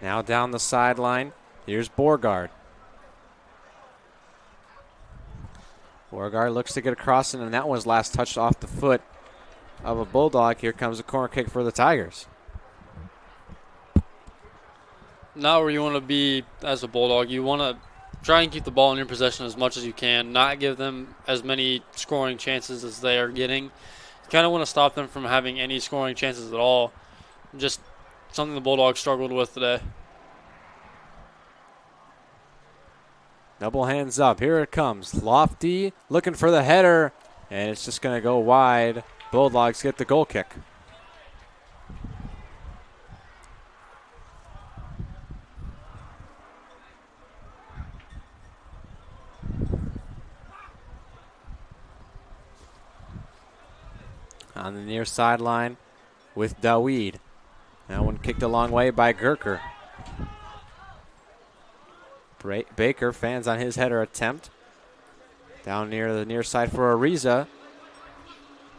Now down the sideline, here's Borgard. Borgard looks to get across, and that one's last touched off the foot of a Bulldog. Here comes a corner kick for the Tigers. Not where you want to be as a Bulldog. You want to try and keep the ball in your possession as much as you can, not give them as many scoring chances as they are getting. You kind of want to stop them from having any scoring chances at all. Just something the Bulldogs struggled with today. Double hands up. Here it comes. Lofty looking for the header, and it's just going to go wide. Bulldogs get the goal kick. On the near sideline with Daweed. That one kicked a long way by Gerker. Baker fans on his header attempt. Down near the near side for Ariza.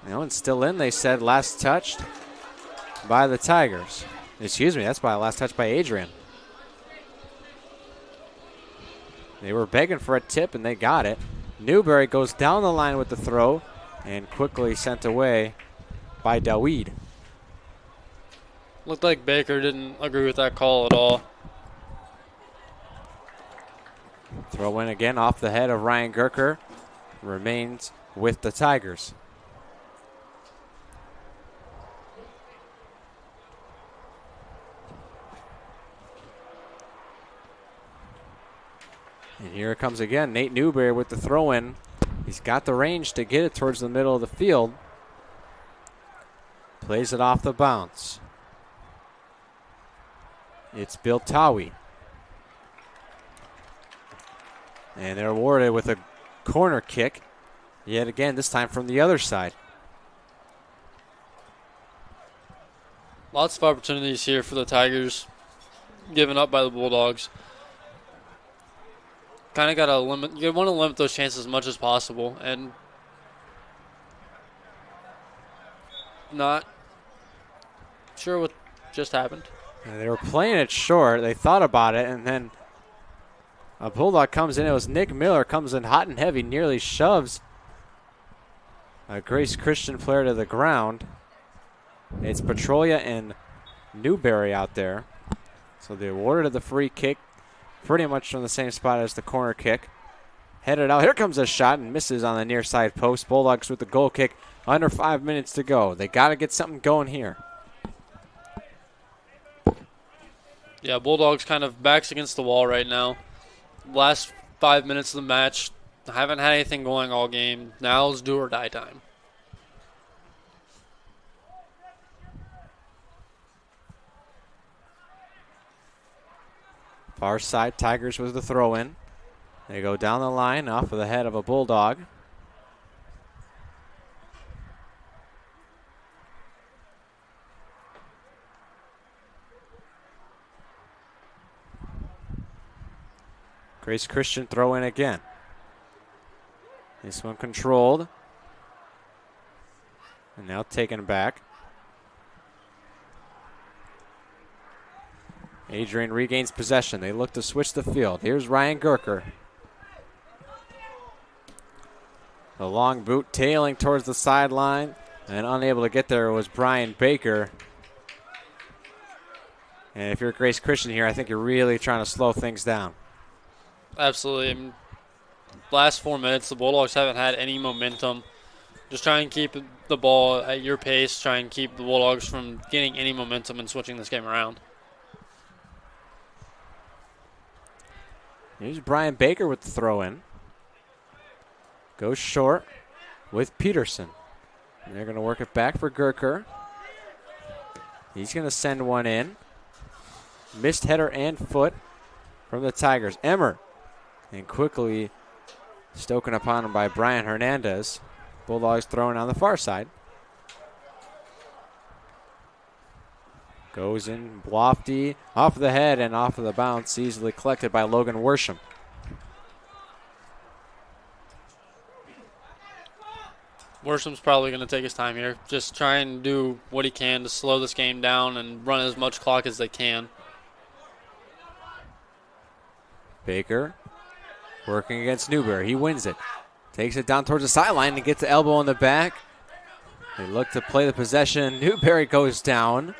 That one's still in, they said. Last touched by the Tigers. Excuse me, that's by last touch by Adrian. They were begging for a tip, and they got it. Newberry goes down the line with the throw and quickly sent away by Daweed. Looked like Baker didn't agree with that call at all. Throw in again off the head of Ryan Gerker. Remains with the Tigers. And here it comes again. Nate Newberry with the throw in. He's got the range to get it towards the middle of the field. Plays it off the bounce. It's Bill Tawi. And they're awarded with a corner kick. Yet again, this time from the other side. Lots of opportunities here for the Tigers. Given up by the Bulldogs. Kind of got to limit. You want to limit those chances as much as possible. And not sure what just happened. And they were playing it short. They thought about it, and then a Bulldog comes in. It was Nick Miller, comes in hot and heavy, nearly shoves a Grace Christian player to the ground. It's Petrolia and Newberry out there. So they awarded the free kick pretty much from the same spot as the corner kick. Headed out. Here comes a shot and misses on the near side post. Bulldogs with the goal kick. Under 5 minutes to go. They got to get something going here. Yeah, Bulldogs kind of backs against the wall right now. Last 5 minutes of the match, haven't had anything going all game. Now it's do or die time. Far side, Tigers with the throw in. They go down the line off of the head of a Bulldog. Grace Christian throw in again. This one controlled. And now taken back. Adrian regains possession. They look to switch the field. Here's Ryan Gerker. The long boot tailing towards the sideline. And unable to get there was Brian Baker. And if you're Grace Christian here, I think you're really trying to slow things down. Absolutely. I mean, last 4 minutes, the Bulldogs haven't had any momentum. Just try and keep the ball at your pace. Try and keep the Bulldogs from getting any momentum and switching this game around. Here's Brian Baker with the throw in. Goes short with Peterson. And they're going to work it back for Gurker. He's going to send one in. Missed header and foot from the Tigers. Emmer. And quickly stoken upon him by Brian Hernandez. Bulldogs throwing on the far side. Goes in lofty, off the head and off of the bounce. Easily collected by Logan Worsham. Worsham's probably going to take his time here. Just try and do what he can to slow this game down and run as much clock as they can. Baker working against Newberry. He wins it. Takes it down towards the sideline and gets the elbow in the back. They look to play the possession. Newberry goes down.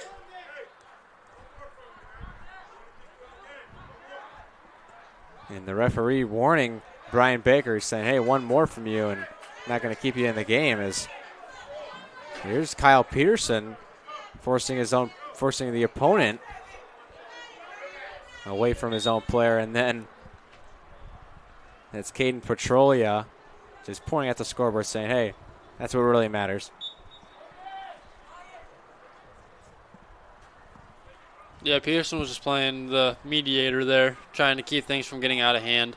And the referee warning Brian Baker, saying, hey, one more from you and not going to keep you in the game. As here's Kyle Peterson forcing the opponent away from his own player. And then it's Caden Petrolia just pointing at the scoreboard saying, hey, that's what really matters. Yeah, Peterson was just playing the mediator there, trying to keep things from getting out of hand.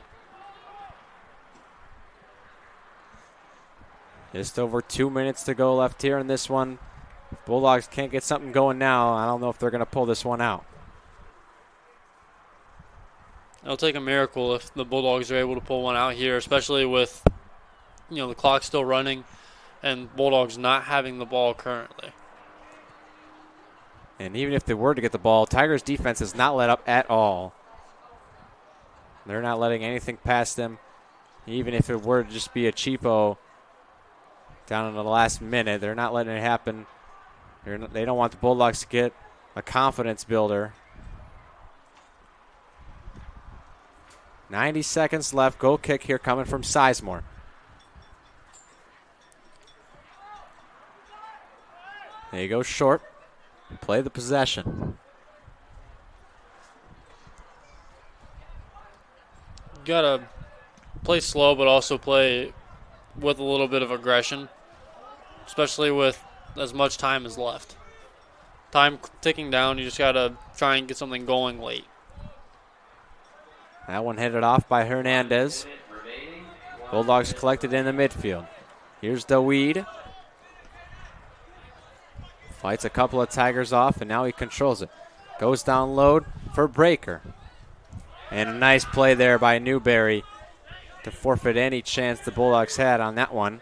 Just over 2 minutes to go left here in this one. If Bulldogs can't get something going now, I don't know if they're going to pull this one out. It'll take a miracle if the Bulldogs are able to pull one out here, especially with, the clock still running and Bulldogs not having the ball currently. And even if they were to get the ball, Tigers' defense has not let up at all. They're not letting anything past them. Even if it were to just be a cheapo down in the last minute, they're not letting it happen. They don't want the Bulldogs to get a confidence builder. 90 seconds left. Goal kick here coming from Sizemore. There you go, short. Play the possession. Gotta play slow, but also play with a little bit of aggression, especially with as much time as left. Time ticking down, you just gotta try and get something going late. That one headed off by Hernandez. Bulldogs collected in the midfield. Here's Daweed. Fights a couple of Tigers off, and now he controls it. Goes down low for Breaker. And a nice play there by Newberry to forfeit any chance the Bulldogs had on that one.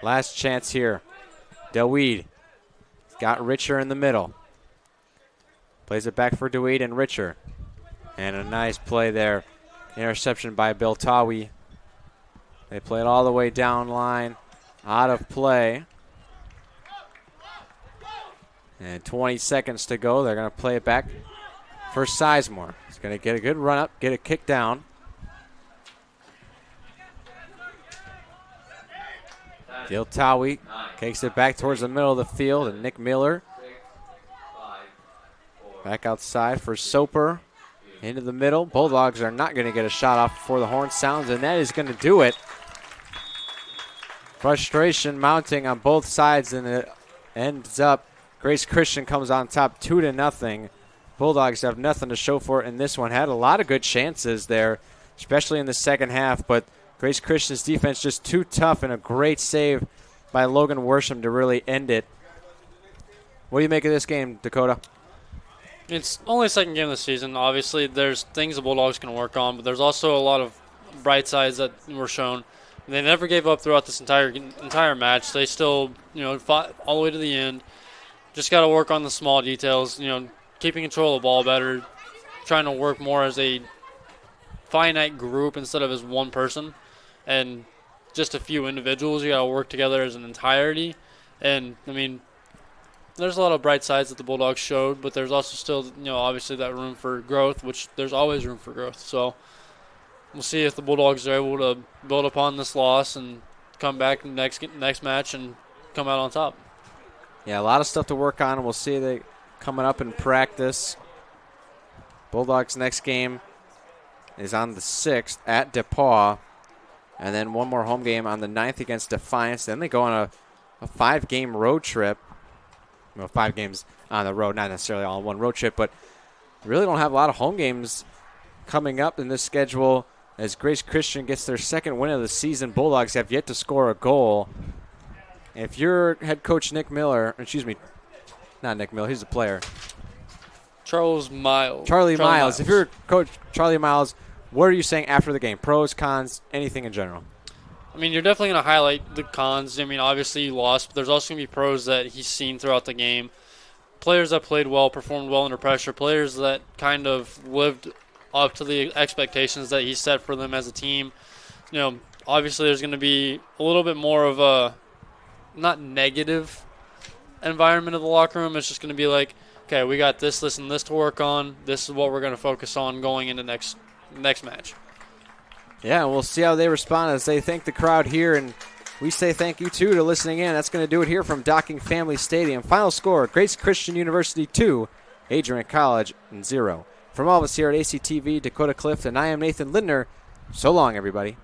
Last chance here. Daweed got Richer in the middle. Plays it back for Daweed and Richer. And a nice play there. Interception by Biltawi. They play it all the way down line. Out of play. And 20 seconds to go. They're going to play it back for Sizemore. He's going to get a good run up, get a kick down. Biltawi takes it back towards the middle of the field, and Nick Miller back outside for Soper. Into the middle. Bulldogs are not going to get a shot off before the horn sounds, and that is going to do it. Frustration mounting on both sides, and it ends up Grace Christian comes on top 2-0. Bulldogs have nothing to show for it in this one. Had a lot of good chances there, especially in the second half, but Grace Christian's defense just too tough, and a great save by Logan Worsham to really end it. What do you make of this game, Dakota? It's only the second game of the season. Obviously, there's things the Bulldogs can work on, but there's also a lot of bright sides that were shown. They never gave up throughout this entire match. They still, fought all the way to the end. Just got to work on the small details, keeping control of the ball better, trying to work more as a finite group instead of as one person and just a few individuals. You got to work together as an entirety. And, there's a lot of bright sides that the Bulldogs showed, but there's also still, obviously that room for growth, which there's always room for growth. So we'll see if the Bulldogs are able to build upon this loss and come back next match and come out on top. Yeah, a lot of stuff to work on, and we'll see they coming up in practice. Bulldogs' next game is on the 6th at DePaul, and then one more home game on the 9th against Defiance. Then they go on a 5-game road trip. Well, 5 games on the road, not necessarily all in one road trip, but really don't have a lot of home games coming up in this schedule as Grace Christian gets their second win of the season. Bulldogs have yet to score a goal. If you're head coach Nick Miller, excuse me, not Nick Miller, he's the player. Charlie Miles. If you're coach Charlie Miles, what are you saying after the game? Pros, cons, anything in general? I mean, you're definitely going to highlight the cons. I mean, obviously you lost, but there's also going to be pros that he's seen throughout the game. Players that played well, performed well under pressure, players that kind of lived up to the expectations that he set for them as a team. You know, obviously there's going to be a little bit more of a not negative environment of the locker room. It's just going to be like, okay, we got this, and this to work on. This is what we're going to focus on going into next match. Yeah, we'll see how they respond as they thank the crowd here, and we say thank you, too, to listening in. That's going to do it here from Docking Family Stadium. Final score, Grace Christian University 2, Adrian College 0. From all of us here at ACTV, Dakota Clift, and I am Nathan Lindner. So long, everybody.